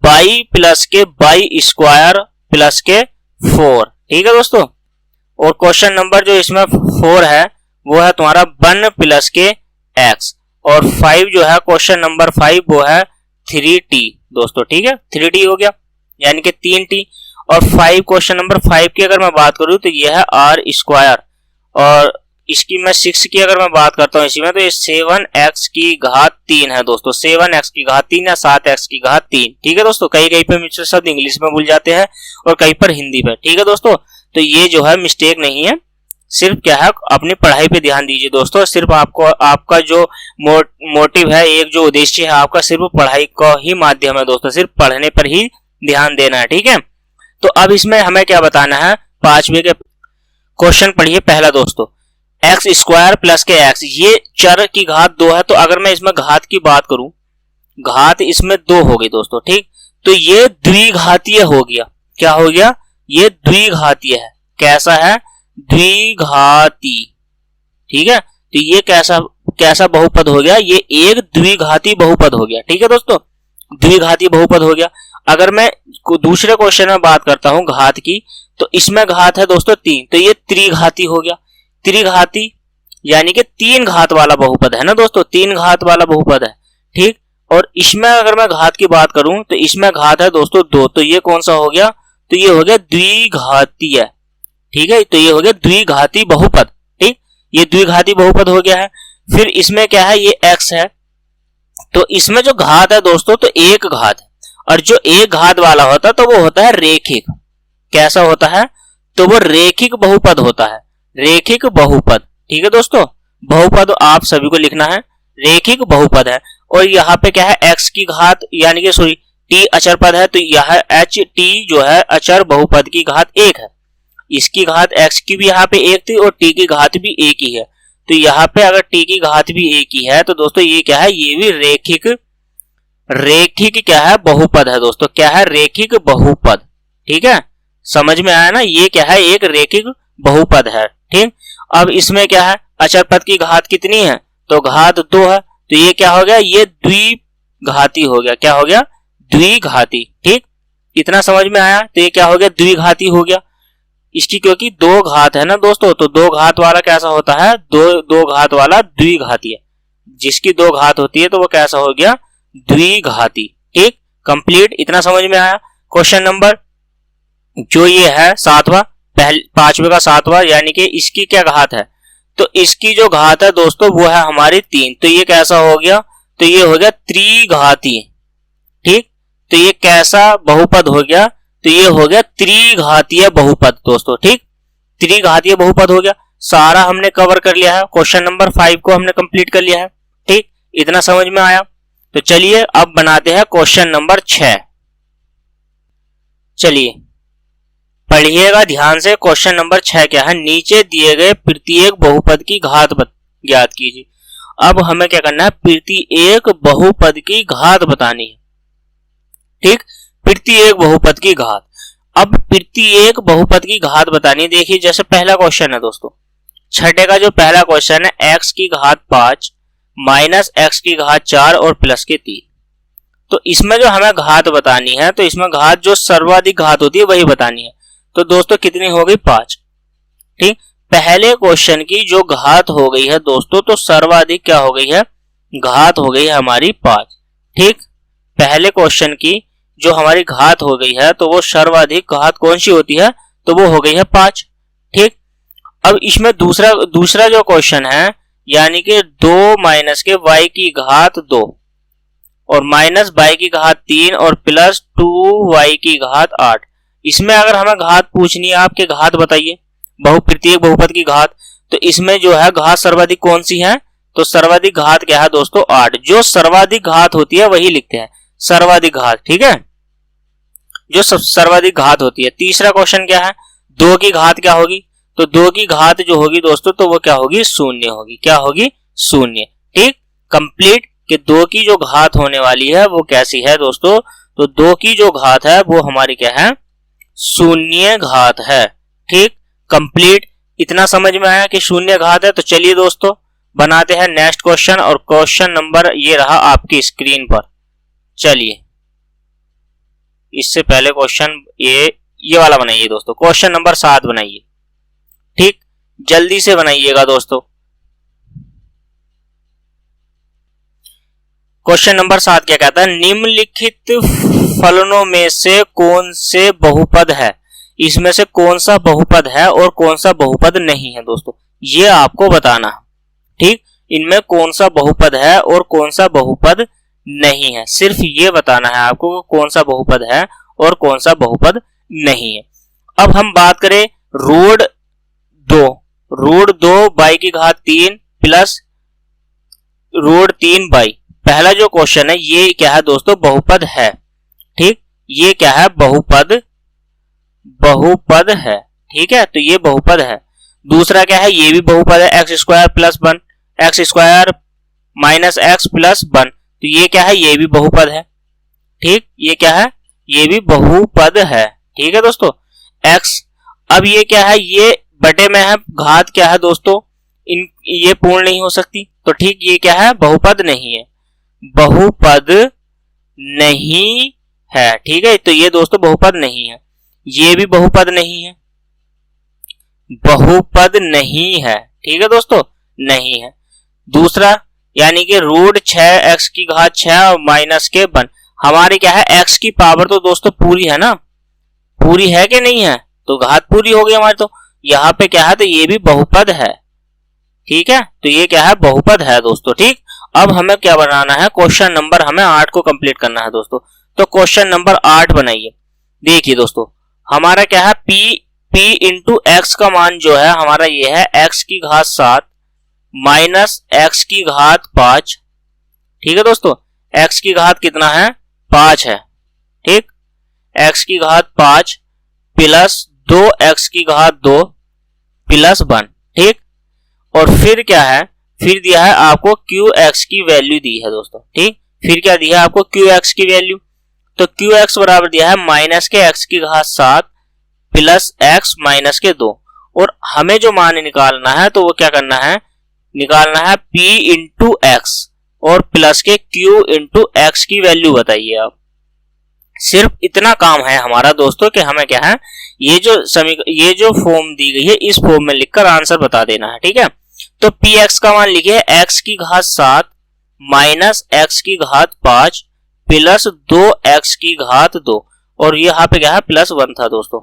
y प्लस के y स्क्वायर प्लस के 4। ठीक है दोस्तों, और क्वेश्चन नंबर जो इसमें 4 है वो है तुम्हारा 1 प्लस के x, और 5 जो है क्वेश्चन नंबर 5 वो है 3t दोस्तों। ठीक है, 3t हो गया यानी कि 3t। और 5 क्वेश्चन नंबर 5 की अगर मैं बात करूं तो यह है r स्क्वायर, और इसकी मैं 6 की अगर मैं बात करता हूं इसी में, तो ये 7x की घात 3 है दोस्तों। 7x की घात 3 या 7x की घात 3। ठीक है दोस्तों, कहीं कहीं पे मिश्र शब्द इंग्लिश में भूल जाते हैं और कहीं पर हिंदी में। ठीक है दोस्तों, तो ये जो है मिस्टेक नहीं है, सिर्फ क्या है, अपनी पढ़ाई पे ध्यान दीजिए दोस्तों। सिर्फ आपको आपका जो मोटिव है, एक जो उद्देश्य है आपका, सिर्फ पढ़ाई का ही माध्यम है दोस्तों, सिर्फ पढ़ने पर ही ध्यान देना है, ठीक है। तो अब इसमें हमें क्या बताना है, 5वें के क्वेश्चन पढ़िए। पहला दोस्तों, एक्स स्क्वायर प्लस के एक्स, ये चर की घात 2 है। तो अगर मैं इसमें घात की बात करूं, घात इसमें 2 हो गई दोस्तों, ठीक। तो ये द्विघातीय हो गया। क्या हो गया, ये द्विघातीय है। कैसा है, द्विघाती, ठीक है। तो ये कैसा बहुपद हो गया, ये एक द्विघाती बहुपद हो गया, ठीक है दोस्तों, द्विघाती बहुपद हो गया। अगर मैं दूसरे क्वेश्चन में बात करता हूं घात की, तो इसमें घात है दोस्तों 3, तो ये त्रिघाती हो गया। त्रिघाती यानी कि 3 घात वाला बहुपद है ना दोस्तों, 3 घात वाला बहुपद है, ठीक। और इसमें अगर मैं घात की बात करूं, तो इसमें घात है दोस्तों 2, तो ये कौन सा हो गया, तो ये हो गया द्विघातीय, ठीक है। तो ये हो गया द्विघाती बहुपद, ठीक, ये द्विघाती बहुपद हो गया है। फिर इसमें क्या है, ये x है, तो इसमें जो घात है दोस्तों, तो एक घात है, और जो एक घात वाला होता है तो वो होता है रेखिक। कैसा होता है, तो वो रेखिक बहुपद होता है, रेखिक बहुपद, ठीक है दोस्तों। बहुपद आप सभी को लिखना है, रेखिक बहुपद है। और यहाँ पे क्या है, x की घात यानी कि सॉरी t अचर पद है, तो यह h t जो है अचर बहुपद की घात 1 है। इसकी घात x की भी यहाँ पे 1 थी और t की घात भी 1 ही है। तो यहाँ पे अगर t की घात भी 1 ही है, तो दोस्तों ये क्या है, ये भी रेखिक क्या है, बहुपद है दोस्तों। क्या है, रेखिक बहुपद, ठीक है। समझ में आया ना, ये क्या है, एक रेखिक बहुपद है, ठीक। अब इसमें क्या है, अचर पद की घात कितनी है, तो घात 2 है, तो ये क्या हो गया, ये द्विघाती हो गया। क्या हो गया, द्विघाती, ठीक। इतना समझ में आया, तो ये क्या हो गया, द्विघाती हो गया। इसकी क्योंकि 2 घात है ना दोस्तों, तो 2 घात वाला कैसा होता है, दो घात वाला द्विघाती है। जिसकी 2 घात होती है तो वो कैसा हो गया, द्विघाती, ठीक। कंप्लीट, इतना समझ में आया। क्वेश्चन नंबर जो ये है 7वां, 5वें का 7वां, यानी कि इसकी क्या घात है, तो इसकी जो घात है दोस्तों वो है हमारी 3, तो ये कैसा हो गया, तो ये हो गया त्रिघाती, ठीक। तो ये कैसा बहुपद हो गया, तो ये हो गया त्रिघातीय बहुपद दोस्तों, ठीक। त्रिघातीय बहुपद हो गया। सारा हमने कवर कर लिया है, क्वेश्चन नंबर 5 को हमने कंप्लीट कर लिया है, ठीक। इतना समझ में आया। तो चलिए अब बनाते हैं क्वेश्चन नंबर 6। चलिए पढ़िएगा ध्यान से। क्वेश्चन नंबर 6 क्या है, नीचे दिए गए प्रत्येक बहुपद की घात ज्ञात कीजिए। अब हमें क्या करना है, प्रत्येक बहुपद की घात बतानी है, ठीक। प्रत्येक बहुपद की घात, अब प्रत्येक बहुपद की घात बतानी। देखिए जैसे पहला क्वेश्चन है दोस्तों, 6 का जो पहला क्वेश्चन है, x की घात 5 माइनस x की घात 4 और प्लस के 3। तो इसमें जो हमें घात बतानी है, तो इसमें घात जो सर्वाधिक घात होती है वही बतानी है। तो दोस्तों कितनी हो गई, 5, ठीक। पहले क्वेश्चन की जो घात हो गई है दोस्तों, तो सर्वाधिक क्या हो गई है, घात हो गई है हमारी 5, ठीक। पहले क्वेश्चन की जो हमारी घात हो गई है, तो वो सर्वाधिक घात कौन सी होती है, तो वो हो गई है 5, ठीक। अब इसमें दूसरा जो क्वेश्चन है, यानी कि 2 माइनस के y की घात 2 और माइनस y की घात 3 और प्लस 2y की घात 8। इसमें अगर हमें घात पूछनी है, आपके घात बताइए, प्रत्येक बहुपद की घात, तो इसमें जो है घात सर्वाधिक कौन सी है, तो सर्वाधिक घात क्या है दोस्तों, 8। जो सर्वाधिक घात होती है वही लिखते हैं, सर्वाधिक घात, ठीक है, जो सर्वाधिक घात होती है। तीसरा क्वेश्चन क्या है, 2 की घात क्या होगी, तो 2 की घात जो होगी दोस्तों, तो वो क्या होगी, 0 होगी। क्या होगी, 0, ठीक। कंप्लीट कि 2 की जो घात होने वाली है वो कैसी है दोस्तों, तो 2 की जो घात है वो हमारी क्या है, 0 घात है, ठीक। कंप्लीट, इतना समझ में आया कि 0 घात है। तो चलिए दोस्तों बनाते हैं नेक्स्ट क्वेश्चन, और क्वेश्चन नंबर ये रहा आपकी स्क्रीन पर। चलिए इससे पहले क्वेश्चन ये वाला बनाइए दोस्तों, क्वेश्चन नंबर 7 बनाइए, ठीक। जल्दी से बनाइएगा दोस्तों। क्वेश्चन नंबर 7 क्या कहता है, निम्नलिखित फलनों में से कौन से बहुपद है, इसमें से कौन सा बहुपद है और कौन सा बहुपद नहीं है दोस्तों, ये आपको बताना है, ठीक। इनमें कौन सा बहुपद है और कौन सा बहुपद नहीं है, सिर्फ ये बताना है आपको कौन सा बहुपद है और कौन सा बहुपद नहीं है। अब हम बात करें रूट की घात 3 प्लस रूट 3 बाई, पहला जो क्वेश्चन है ये क्या है दोस्तों, बहुपद है। ठीक, ये क्या है, बहुपद, बहुपद है। ठीक है, तो ये बहुपद है। दूसरा क्या है, ये भी बहुपद है, x square plus 1, x square minus x plus 1, तो ये क्या है, ये भी बहुपद है। ठीक, ये क्या है, ये भी बहुपद है। ठीक है दोस्तों, x, अब ये क्या है, ये बटे में है, घात क्या है दोस्तों, इन ये पूर्ण नहीं हो सकती, तो ठीक ये क्या है, बहुपद नहीं है, बहुपद नहीं है। ठीक है, तो ये दोस्तों बहुपद नहीं है, ये भी बहुपद नहीं है, बहुपद नहीं है। ठीक है दोस्तों, नहीं है। दूसरा यानी कि रूट 6 एक्स की घात 6 और माइनस के 1, हमारी क्या है, x की पावर तो दोस्तों पूरी है ना, पूरी है कि नहीं है, तो घात पूरी हो गई हमारी, तो यहाँ पे क्या है, तो ये भी बहुपद है। ठीक है, तो ये क्या है, बहुपद है दोस्तों। ठीक, अब हमें क्या बनाना है, क्वेश्चन नंबर हमें 8 को कंप्लीट करना है दोस्तों। तो क्वेश्चन नंबर 8 बनाइए। देखिए दोस्तों, हमारा क्या है, p इंटू एक्स का मान जो है हमारा ये है x की घात 7 माइनस एक्स की घात 5। ठीक है दोस्तों, x की घात कितना है, 5 है। ठीक, x की घात 5 प्लस 2x की घात 2 प्लस 1। ठीक, और फिर क्या है, फिर दिया है आपको qx की वैल्यू दी है दोस्तों। ठीक, फिर क्या दिया है आपको, qx की वैल्यू, तो qx बराबर दिया है माइनस के x की घात 7 प्लस x माइनस के 2, और हमें जो मान निकालना है तो वो क्या करना है, निकालना है p इंटू एक्स और प्लस के q इंटू एक्स की वैल्यू बताइए आप। सिर्फ इतना काम है हमारा दोस्तों कि हमें क्या है, ये जो फॉर्म दी गई है इस फॉर्म में लिखकर आंसर बता देना है। ठीक है, तो px का मान लिखिए x की घात 7 माइनस x की घात 5 प्लस 2x की घात 2, और यहाँ पे क्या है, प्लस 1 था दोस्तों,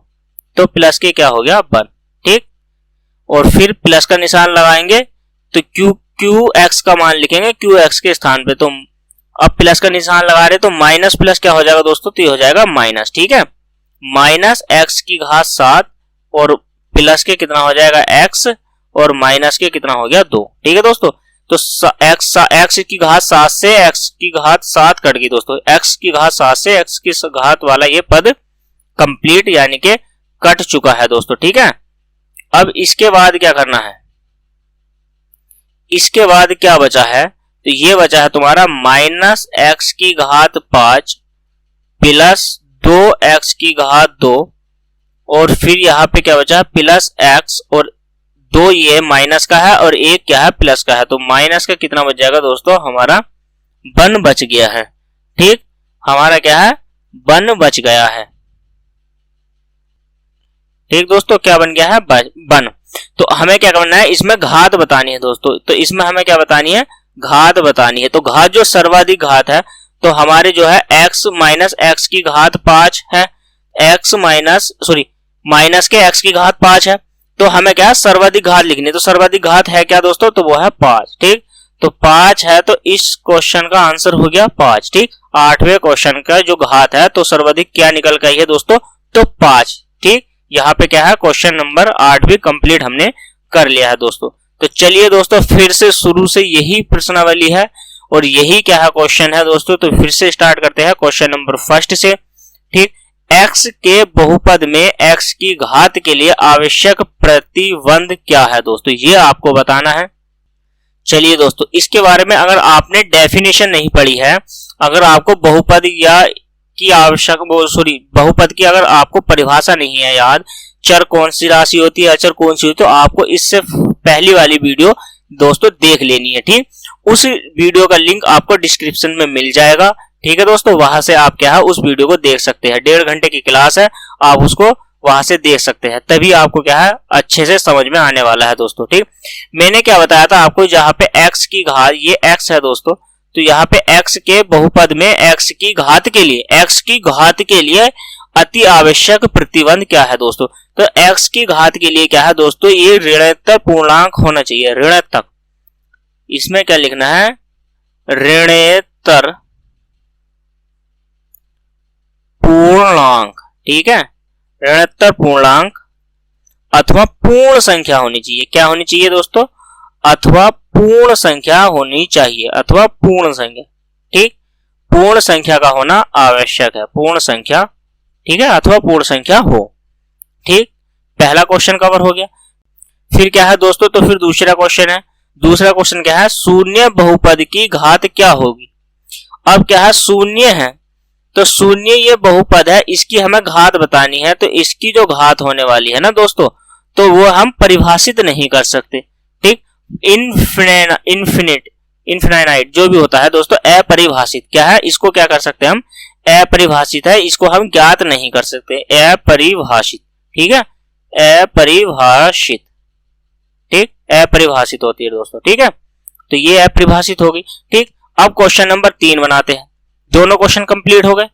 तो प्लस के क्या हो गया, 1। ठीक, और फिर प्लस का निशान लगाएंगे तो qx का मान लिखेंगे qx के स्थान पे, तो अब प्लस का निशान लगा रहे तो माइनस प्लस क्या हो जाएगा दोस्तों, तो ये हो जाएगा माइनस। ठीक है, माइनस x की घात 7 और प्लस के कितना हो जाएगा x, और माइनस के कितना हो गया 2। ठीक है दोस्तों, तो x की घात 7 से x की घात 7 कट गई दोस्तों, x की घात 7 से x की घात वाला ये पद कंप्लीट यानी कि कट चुका है दोस्तों। ठीक है, अब इसके बाद क्या करना है, इसके बाद क्या बचा है, तो ये बचा है तुम्हारा माइनस एक्स की घात 5 प्लस 2x की घात 2, और फिर यहाँ पे क्या बचा है, प्लस x, और 2 ये माइनस का है और 1 क्या है, प्लस का है, तो माइनस का कितना बच जाएगा दोस्तों, हमारा 1 बच गया है। ठीक, हमारा क्या है, 1 बच गया है। ठीक दोस्तों, क्या बन गया है, 1। तो हमें क्या करना है, इसमें घात बतानी है दोस्तों, तो इसमें हमें क्या बतानी है, घात बतानी है। तो घात जो सर्वाधिक घात है, तो हमारे जो है x माइनस एक्स की घात 5 है, x माइनस के x की घात 5 है, तो हमें क्या है, सर्वाधिक घात लिखनी है। तो सर्वाधिक घात है क्या दोस्तों, तो वो है 5। ठीक, तो 5 है, तो इस क्वेश्चन का आंसर हो गया 5। ठीक, 8वें क्वेश्चन का जो घात है तो सर्वाधिक क्या निकल कर आई है दोस्तों, तो 5। ठीक, यहाँ पे क्या है, क्वेश्चन नंबर 8 भी कंप्लीट हमने कर लिया है दोस्तों। तो चलिए दोस्तों, फिर से शुरू से यही प्रश्नावली है और यही क्या है, क्वेश्चन है दोस्तों। तो फिर से स्टार्ट करते हैं क्वेश्चन नंबर 1 से। ठीक, x के बहुपद में x की घात के लिए आवश्यक प्रतिबंध क्या है दोस्तों, ये आपको बताना है। चलिए दोस्तों, इसके बारे में अगर आपने डेफिनेशन नहीं पढ़ी है, अगर आपको बहुपद या की बहुपद की अगर आपको परिभाषा नहीं है याद, चर कौन सी राशि होती है, अचर कौन सी होती है, तो आपको इससे पहली वाली वीडियो दोस्तों देख लेनी है। ठीक, उस वीडियो का लिंक आपको डिस्क्रिप्शन में मिल जाएगा। ठीक है दोस्तों, वहां से आप क्या है, उस वीडियो को देख सकते हैं। 1.5 घंटे की क्लास है, आप उसको वहां से देख सकते हैं, तभी आपको क्या है, अच्छे से समझ में आने वाला है दोस्तों। ठीक, मैंने क्या बताया था आपको, जहां पे x की घात, ये x है दोस्तों, तो यहाँ पे x के बहुपद में x की घात के लिए अति आवश्यक प्रतिबंध क्या है दोस्तों, तो x की घात के लिए क्या है दोस्तों, ये ऋणोत्तर पूर्णांक होना चाहिए, ऋणोत्तर, इसमें क्या लिखना है, ऋणोत्तर पूर्णांक। ठीक है, ऋणोत्तर पूर्णांक अथवा पूर्ण संख्या होनी चाहिए। क्या होनी चाहिए दोस्तों, अथवा पूर्ण संख्या होनी चाहिए, अथवा पूर्ण संख्या। ठीक, पूर्ण संख्या का होना आवश्यक है, पूर्ण संख्या। ठीक है, अथवा पूर्ण संख्या हो। ठीक, पहला क्वेश्चन कवर हो गया। फिर क्या है दोस्तों, तो फिर दूसरा क्वेश्चन है। दूसरा क्वेश्चन क्या है, शून्य बहुपद की घात क्या होगी। अब क्या है, शून्य है तो शून्य ये बहुपद है, इसकी हमें घात बतानी है, तो इसकी जो घात होने वाली है ना दोस्तों, तो वो हम परिभाषित नहीं कर सकते। ठीक, इनफिनाइट जो भी होता है दोस्तों, अपरिभाषित क्या है, इसको क्या कर सकते हैं हम, अपरिभाषित है, इसको हम ज्ञात नहीं कर सकते, अपरिभाषित। ठीक है, अपरिभाषित। ठीक, अपरिभाषित होती है दोस्तों। ठीक है, तो ये अपरिभाषित होगी। ठीक, अब क्वेश्चन नंबर 3 बनाते हैं। दोनों क्वेश्चन कंप्लीट हो गए,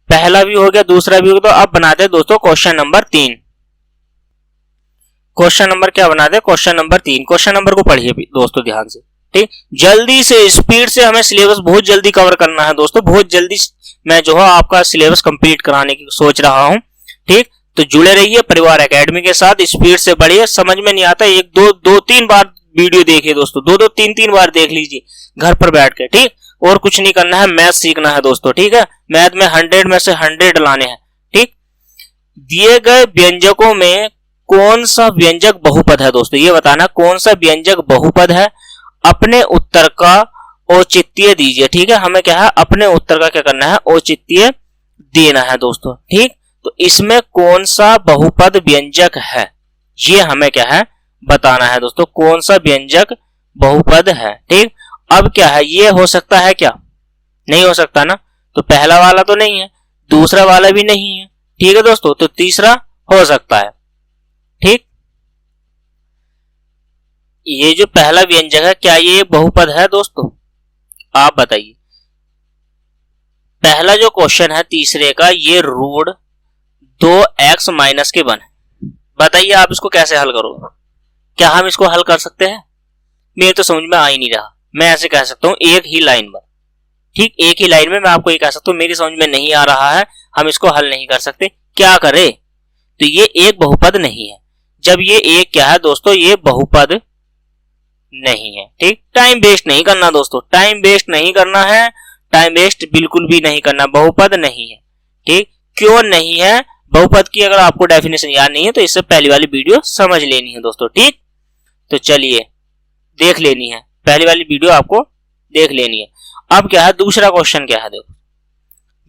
पहला भी हो गया, दूसरा भी हो गया। तो अब बनाते हैं दोस्तों क्वेश्चन नंबर 3। क्वेश्चन नंबर क्या बनाते हैं, क्वेश्चन नंबर 3। क्वेश्चन नंबर को पढ़िए दोस्तों ध्यान से। ठीक, जल्दी से, स्पीड से हमें सिलेबस बहुत जल्दी कवर करना है दोस्तों, बहुत जल्दी मैं जो है आपका सिलेबस कंप्लीट कराने की सोच रहा हूं। ठीक, तो जुड़े रहिए परिवार एकेडमी के साथ, स्पीड से बढ़िए। समझ में नहीं आता, एक दो तीन बार वीडियो देखिए दोस्तों, दो तीन बार देख लीजिए घर पर बैठ के। ठीक, और कुछ नहीं करना है, मैथ सीखना है दोस्तों। ठीक है, मैथ में 100 में से 100 लाने हैं। ठीक, दिए गए व्यंजकों में कौन सा व्यंजक बहुपद है दोस्तों, ये बताना कौन सा व्यंजक बहुपद है। अपने उत्तर का औचित्य दीजिए। ठीक है, हमें क्या है, अपने उत्तर का क्या करना है, औचित्य देना है दोस्तों। ठीक, तो इसमें कौन सा बहुपद व्यंजक है, ये हमें क्या है बताना है दोस्तों, कौन सा व्यंजक बहुपद है। ठीक, अब क्या है, ये हो सकता है क्या, नहीं हो सकता ना, तो पहला वाला तो नहीं है, दूसरा वाला भी नहीं है। ठीक है दोस्तों, तो तीसरा हो सकता है। ठीक, ये जो पहला व्यंजक है, क्या ये बहुपद है दोस्तों, आप बताइए। पहला जो क्वेश्चन है तीसरे का, ये रूट 2x माइनस के बन, बताइए आप इसको कैसे हल करोगे, क्या हम इसको हल कर सकते हैं। मेरे तो समझ में आ ही नहीं रहा, मैं ऐसे कह सकता हूं एक ही लाइन में। ठीक, एक ही लाइन में मैं आपको ये कह सकता हूं, मेरी समझ में नहीं आ रहा है, हम इसको हल नहीं कर सकते, क्या करें। तो ये एक बहुपद नहीं है। जब ये एक क्या है दोस्तों, ये बहुपद नहीं है। ठीक, टाइम वेस्ट नहीं करना दोस्तों, टाइम वेस्ट नहीं करना है, टाइम वेस्ट बिल्कुल भी नहीं करना, बहुपद नहीं है। ठीक, क्यों नहीं है, बहुपद की अगर आपको डेफिनेशन याद नहीं है तो इससे पहली वाली वीडियो समझ लेनी है दोस्तों। ठीक, तो चलिए देख लेनी है, पहली वाली वीडियो आपको देख लेनी है। अब क्या है, दूसरा क्वेश्चन क्या है, देखो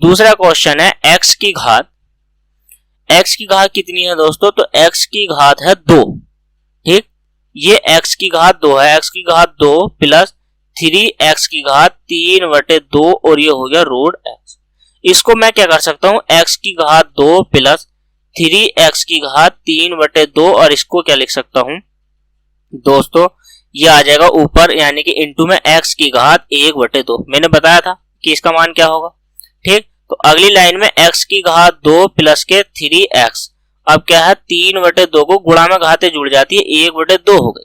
दूसरा क्वेश्चन है x की घात। x की घात कितनी है दोस्तों, तो x की घात है 2। ठीक, ये x की घात 2 है, x की घात 2 प्लस 3x की घात 3/2 और ये हो गया रूट x। इसको मैं क्या कर सकता हूं, x की घात 2 प्लस 3x की घात 3/2 और इसको क्या लिख सकता हूं दोस्तों, ये आ जाएगा ऊपर, यानी कि इंटू में x की घात 1/2। मैंने बताया था कि इसका मान क्या होगा। ठीक, तो अगली लाइन में x की घात 2 प्लस के 3x, अब क्या है 3/2 को गुणा में घातें जुड़ जाती है, 1/2 हो गई।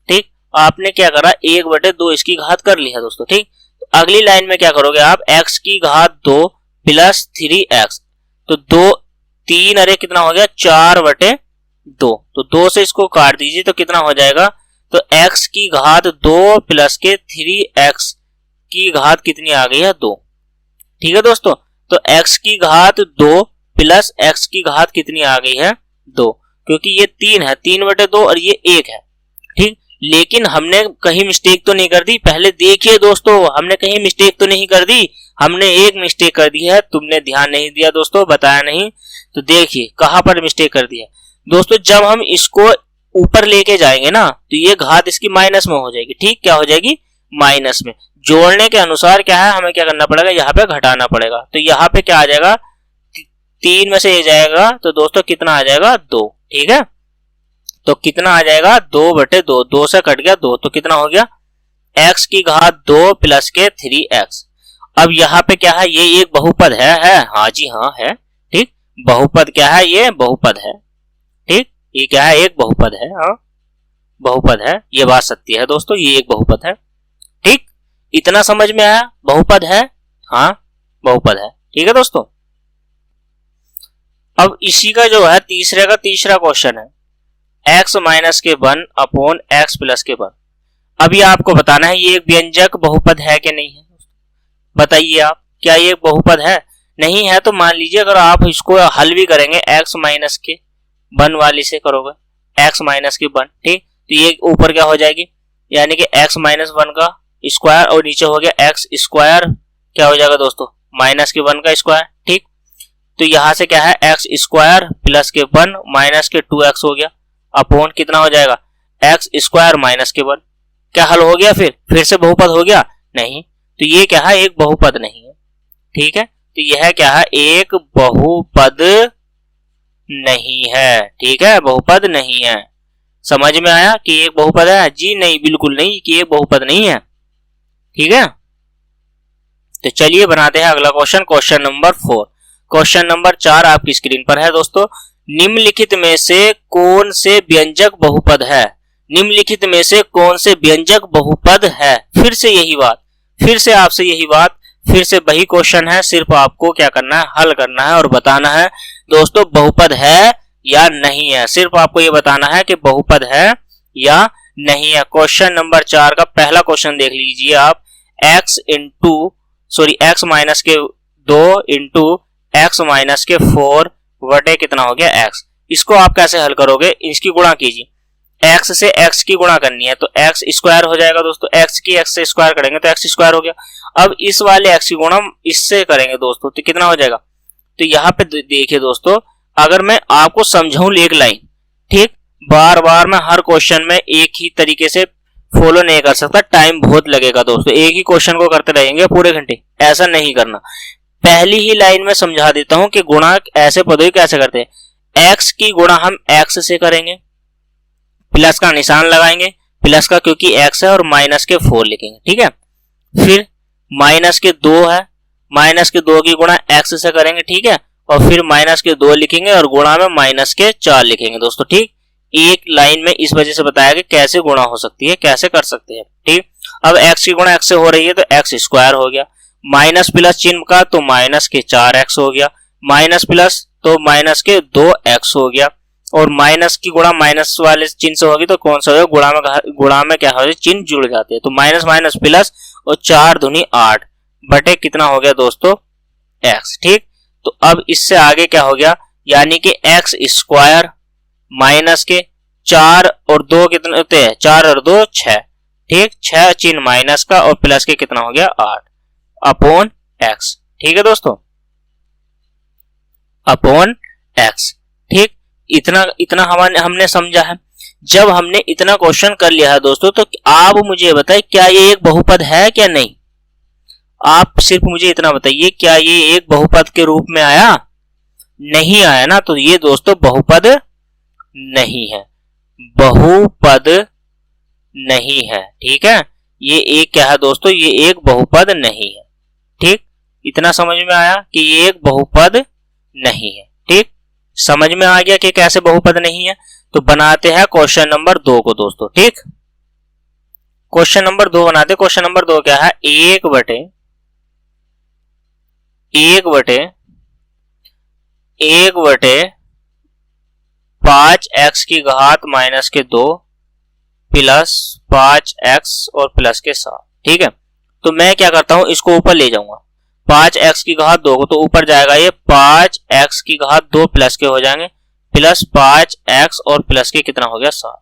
ठीक, आपने क्या करा, 1/2 इसकी घात कर लिया दोस्तों। ठीक, तो अगली लाइन में क्या करोगे आप, x की घात 2 प्लस 3x, तो 2 3 अरे कितना हो गया 4/2, तो 2 से इसको काट दीजिए तो कितना हो जाएगा, तो x की घात 2 प्लस के 3x की घात कितनी आ गई है 2। ठीक है दोस्तों, तो x की घात 2 प्लस x की घात कितनी आ गई है 2, क्योंकि ये 3 है, 3/2 और ये 1 है। ठीक, लेकिन हमने कहीं मिस्टेक तो नहीं कर दी, पहले देखिए दोस्तों, हमने कहीं मिस्टेक तो नहीं कर दी, हमने एक मिस्टेक कर दी है, तुमने ध्यान नहीं दिया दोस्तों, बताया नहीं, तो देखिए कहां पर मिस्टेक कर दिया दोस्तों। जब हम इसको ऊपर लेके जाएंगे ना, तो ये घात इसकी माइनस में हो जाएगी। ठीक, क्या हो जाएगी, माइनस में। जोड़ने के अनुसार क्या है, हमें क्या करना पड़ेगा, यहाँ पे घटाना पड़ेगा, तो यहाँ पे क्या आ जाएगा, 3 में से ये जाएगा तो दोस्तों कितना आ जाएगा 2। ठीक है, तो कितना आ जाएगा 2/2, 2 से कट गया 2, तो कितना हो गया x की घात 2 प्लस के 3x। अब यहाँ पे क्या है, ये एक बहुपद है, हाँ जी हाँ है। ठीक, बहुपद क्या है, ये बहुपद है। ठीक, ये क्या है, एक बहुपद है, हाँ बहुपद है, ये बात सत्य है दोस्तों, ये एक बहुपद है। ठीक, इतना समझ में आया, बहुपद है, हाँ बहुपद है। ठीक है दोस्तों, अब इसी का जो है तीसरा क्वेश्चन है, x माइनस के 1 अपॉन x प्लस के 1। अभी आपको बताना है ये एक व्यंजक बहुपद है कि नहीं है। बताइए आप, क्या ये बहुपद है? नहीं है तो मान लीजिए अगर आप इसको हल भी करेंगे x माइनस के 1 वाली से करोगे, x माइनस के 1, ठीक, तो ये ऊपर क्या हो जाएगी, यानी कि x माइनस 1 का स्क्वायर और नीचे हो गया x स्क्वायर, क्या हो जाएगा दोस्तों, माइनस के 1 का स्क्वायर, ठीक। तो यहां से क्या है, x स्क्वायर प्लस के 1 माइनस के 2x हो गया, अपॉन कितना हो जाएगा, x स्क्वायर माइनस के 1। क्या हल हो गया? फिर से बहुपद हो गया? नहीं, तो ये क्या है, एक बहुपद नहीं है, ठीक है। तो यह क्या है, एक बहुपद नहीं है, ठीक है, बहुपद नहीं है। समझ में आया कि एक बहुपद है? जी नहीं, बिल्कुल नहीं, कि एक बहुपद नहीं है, ठीक है। तो चलिए बनाते हैं अगला question, question number 4। Question number 4 आपकी स्क्रीन पर है दोस्तों। निम्नलिखित में से कौन से व्यंजक बहुपद है? निम्नलिखित में से कौन से व्यंजक बहुपद है? फिर से यही बात, फिर से आपसे यही बात, फिर से वही क्वेश्चन है, सिर्फ आपको क्या करना है, हल करना है और बताना है दोस्तों बहुपद है या नहीं है। सिर्फ आपको ये बताना है कि बहुपद है या नहीं है। क्वेश्चन नंबर 4 का पहला क्वेश्चन देख लीजिए आप, x माइनस के 2 इंटू एक्स माइनस के 4 बटे कितना हो गया x। इसको आप कैसे हल करोगे, इसकी गुणा कीजिए, x से x की गुणा करनी है तो x स्क्वायर हो जाएगा दोस्तों, x की x से स्क्वायर करेंगे तो x स्क्वायर हो गया। अब इस वाले x की गुणा इससे करेंगे दोस्तों तो कितना हो जाएगा। तो यहाँ पे देखिए दोस्तों, अगर मैं आपको समझाऊं एक लाइन, ठीक, बार बार मैं हर क्वेश्चन में एक ही तरीके से फॉलो नहीं कर सकता, टाइम बहुत लगेगा दोस्तों, एक ही क्वेश्चन को करते रहेंगे पूरे घंटे, ऐसा नहीं करना। पहली ही लाइन में समझा देता हूं कि गुणा ऐसे पदों कैसे करते हैं। x की गुणा हम x से करेंगे, प्लस का निशान लगाएंगे, प्लस का क्योंकि x है, और माइनस के 4 लिखेंगे, ठीक है। फिर माइनस के 2 है, माइनस के 2 की गुणा x से करेंगे, ठीक है, और फिर माइनस के 2 लिखेंगे और गुणा में माइनस के 4 लिखेंगे दोस्तों, ठीक। एक लाइन में इस वजह से बताया कि कैसे गुणा हो सकती है, कैसे कर सकते हैं, ठीक। अब x की गुणा x से हो रही है तो x स्क्वायर हो गया, माइनस प्लस चिन्ह का तो माइनस के 4x हो गया, माइनस प्लस तो माइनस के 2x हो गया, और माइनस की गुणा माइनस वाले चिन्ह से होगी तो कौन सा होगा, गुणा में क्या हो, चिन्ह जुड़ जाते हैं, तो माइनस माइनस प्लस और 4 दूनी 8 बटे कितना हो गया दोस्तों x, ठीक। तो अब इससे आगे क्या हो गया, यानी कि x स्क्वायर माइनस के 4 और 2 कितने होते हैं, 4 और 2 6, ठीक, 6 चिन्ह माइनस का और प्लस के कितना हो गया 8 अपॉन x, ठीक है दोस्तों, अपॉन x, ठीक। इतना हमने समझा है। जब हमने इतना क्वेश्चन कर लिया है दोस्तों, तो आप मुझे बताइए क्या ये एक बहुपद है क्या नहीं। आप सिर्फ मुझे इतना बताइए, क्या ये एक बहुपद के रूप में आया? नहीं आया ना, तो ये दोस्तों बहुपद नहीं है, बहुपद नहीं है, ठीक है। ये एक क्या है दोस्तों, ये एक बहुपद नहीं है, ठीक। इतना समझ में आया कि ये एक बहुपद नहीं है, ठीक। समझ में आ गया कि कैसे बहुपद नहीं है। तो बनाते हैं क्वेश्चन नंबर 2 को दोस्तों, ठीक। क्वेश्चन नंबर 2 बनाते। क्वेश्चन नंबर 2 क्या है, 1 बटे 5x की घात माइनस के 2 प्लस 5x और प्लस के 7, ठीक है। तो मैं क्या करता हूं, इसको ऊपर ले जाऊंगा, 5x की घात 2 को तो ऊपर जाएगा, ये 5x की घात 2 प्लस के हो जाएंगे, प्लस 5x और प्लस के कितना हो गया 7।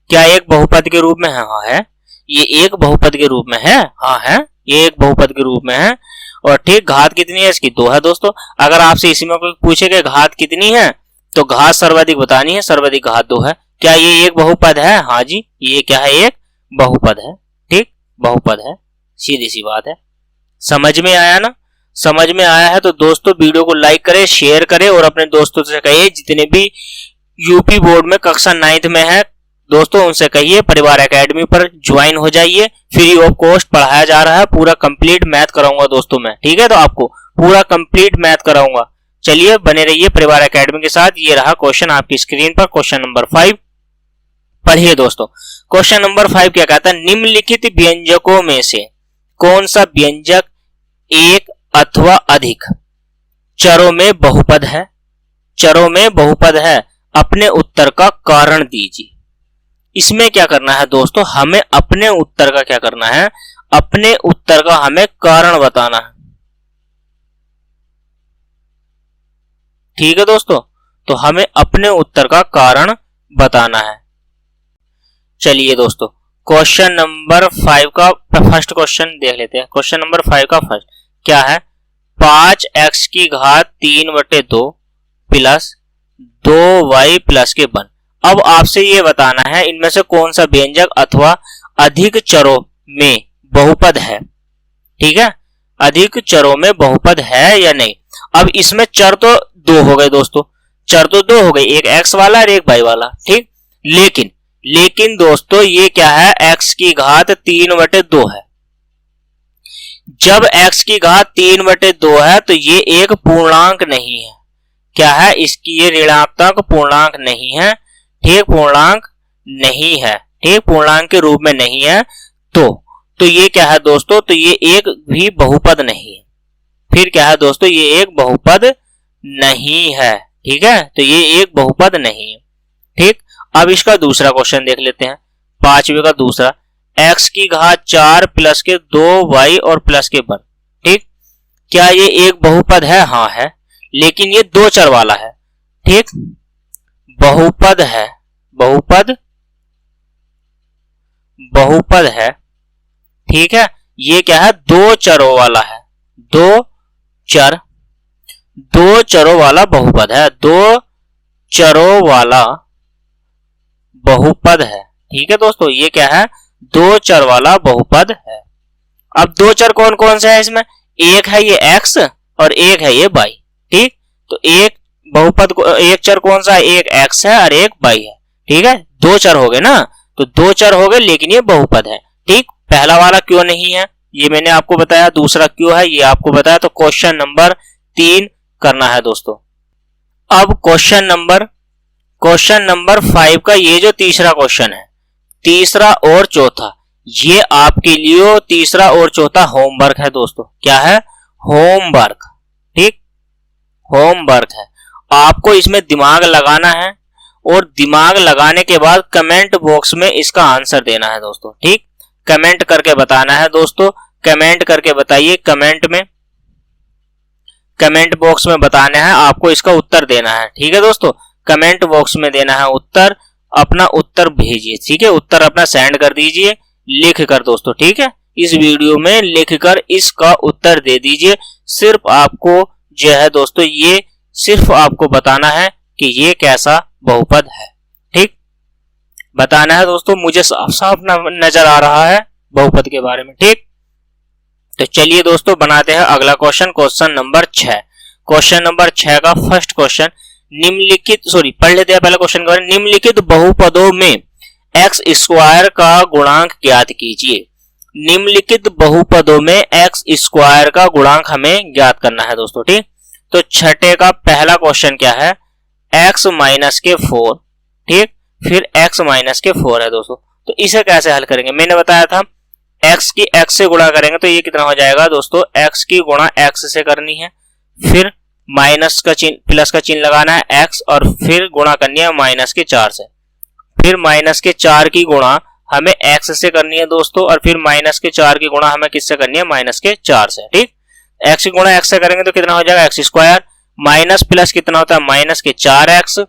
क्या एक बहुपद के रूप में है? हाँ है, ये एक बहुपद के रूप में है, हाँ है, ये एक बहुपद के रूप में है। और ठीक, घात कितनी है इसकी, 2 है दोस्तों। अगर आपसे इसी में कोई पूछे कि घात कितनी है, तो घात सर्वाधिक बतानी है, सर्वाधिक घात 2 है। क्या ये एक बहुपद है? हाँ जी, ये क्या है, एक बहुपद है, ठीक, बहुपद है, सीधी सी बात है। समझ में आया ना? समझ में आया है तो दोस्तों वीडियो को लाइक करें, शेयर करें और अपने दोस्तों से कहिए, जितने भी यूपी बोर्ड में कक्षा 9th में है दोस्तों, उनसे कहिए परिवार एकेडमी पर ज्वाइन हो जाइए, फ्री ऑफ कॉस्ट पढ़ाया जा रहा है, पूरा कंप्लीट मैथ कराऊंगा दोस्तों मैं, ठीक है। तो आपको पूरा कंप्लीट मैथ कराऊंगा। चलिए बने रहिए परिवार एकेडमी के साथ। ये रहा क्वेश्चन आपकी स्क्रीन पर, क्वेश्चन नंबर 5 पढ़िए दोस्तों। क्वेश्चन नंबर 5 क्या कहता है, निम्नलिखित व्यंजकों में से कौन सा व्यंजक एक अथवा अधिक चरों में बहुपद है? चरों में बहुपद है, अपने उत्तर का कारण दीजिए। इसमें क्या करना है दोस्तों, हमें अपने उत्तर का क्या करना है, अपने उत्तर का हमें कारण बताना है। ठीक है दोस्तों, तो हमें अपने उत्तर का कारण बताना है। चलिए दोस्तों, क्वेश्चन नंबर 5 का फर्स्ट क्वेश्चन देख लेते हैं। क्वेश्चन नंबर 5 का फर्स्ट क्या है, 5x की घात 3/2 प्लस 2y प्लस के 1। अब आपसे ये बताना है इनमें से कौन सा व्यंजक अथवा अधिक चरों में बहुपद है। ठीक है, अधिक चरों में बहुपद है या नहीं। अब इसमें चर तो दो हो गए दोस्तों, चर तो दो हो गए, एक x वाला और एक y वाला। ठीक, लेकिन दोस्तों ये क्या है, x की घात 3/2 है। जब x की घात 3/2 है तो ये एक पूर्णांक नहीं है। क्या है, इसकी ये ऋणात्मक पूर्णांक नहीं है। ठीक, पूर्णांक नहीं है। ठीक, पूर्णांक के रूप में नहीं है। तो ये क्या है दोस्तों, तो ये एक भी बहुपद नहीं है। फिर क्या है दोस्तों, ये एक बहुपद नहीं है। ठीक है, तो ये एक बहुपद नहीं है। ठीक, अब इसका दूसरा क्वेश्चन देख लेते हैं, 5वें का दूसरा, x की घात 4 प्लस के 2y और प्लस के 1। ठीक, क्या ये एक बहुपद है? हाँ है, लेकिन ये दो चर वाला है। ठीक, बहुपद है, बहुपद है। ठीक है, ये क्या है, दो चरों वाला है, दो चरों वाला बहुपद है, दो चरों वाला बहुपद है। ठीक है दोस्तों, ये क्या है, दो चर वाला बहुपद है। अब दो चर कौन कौन से है इसमें, एक है ये x और एक है ये y। ठीक, तो एक बहुपद को, एक चर कौन सा है, एक x है और एक y है। ठीक है, दो चर हो गए ना, तो दो चर हो गए लेकिन ये बहुपद है। ठीक, पहला वाला क्यों नहीं है ये मैंने आपको बताया, दूसरा क्यों है ये आपको बताया। तो क्वेश्चन नंबर 3 करना है दोस्तों। अब क्वेश्चन नंबर 5 का ये जो तीसरा क्वेश्चन है, तीसरा और चौथा, ये आपके लिए तीसरा और चौथा होमवर्क है दोस्तों। क्या है, होमवर्क। ठीक, होमवर्क है, आपको इसमें दिमाग लगाना है और दिमाग लगाने के बाद कमेंट बॉक्स में इसका आंसर देना है दोस्तों। ठीक, कमेंट करके बताना है दोस्तों, कमेंट करके बताइए, कमेंट बॉक्स में बताना है, आपको इसका उत्तर देना है। ठीक है दोस्तों, कमेंट बॉक्स में देना है उत्तर, अपना उत्तर भेजिए। ठीक है, उत्तर अपना सेंड कर दीजिए लिख कर दोस्तों। ठीक है, इस वीडियो में लिख कर इसका उत्तर दे दीजिए। सिर्फ आपको जो है दोस्तों, ये सिर्फ आपको बताना है कि ये कैसा बहुपद है। ठीक, बताना है दोस्तों, मुझे साफ साफ नजर आ रहा है बहुपद के बारे में। ठीक, तो चलिए दोस्तों बनाते हैं अगला question, question number 6। Question number 6 का फर्स्ट क्वेश्चन, पढ़ लेते हैं पहले क्वेश्चन के बारे में। निम्नलिखित बहुपदों में x स्क्वायर का गुणांक ज्ञात कीजिए। निम्नलिखित बहुपदों में x स्क्वायर का गुणांक हमें ज्ञात करना है दोस्तों। ठीक, तो छठे का पहला क्वेश्चन क्या है, x माइनस के 4। ठीक, फिर x माइनस के 4 है दोस्तों। तो इसे कैसे हल करेंगे, मैंने बताया था x की x से गुणा करेंगे तो ये कितना हो जाएगा दोस्तों, x की गुणा x से करनी है, फिर माइनस का चिन्ह प्लस का चिन्ह लगाना है x, और फिर गुणा करनी है माइनस के 4 से, फिर माइनस के 4 की गुणा हमें x से करनी है दोस्तों, और फिर माइनस के 4 की गुणा हमें किससे करनी है, माइनस के 4 से। ठीक, x की गुणा x से करेंगे तो कितना हो जाएगा, x स्क्वायर, माइनस प्लस कितना होता है, माइनस के 4x,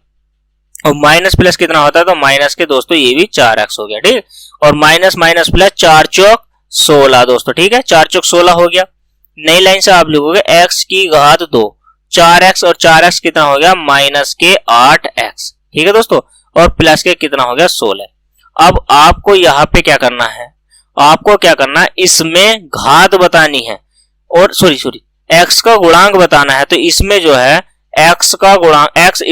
और माइनस प्लस कितना होता है, तो माइनस के दोस्तों ये भी 4x हो गया। ठीक, और माइनस माइनस प्लस 4 चौक 16 दोस्तों। ठीक है, 4 चौक 16 हो गया। नई लाइन से आप लिखोगे x की घात 2, 4x और 4x कितना हो गया, माइनस के 8x। ठीक है दोस्तों, और प्लस के कितना हो गया, 16। अब आपको यहाँ पे क्या करना है, आपको क्या करना है, इसमें घात बतानी है, और सॉरी x का गुणांक बताना है। तो इसमें जो है x का गुणांक, x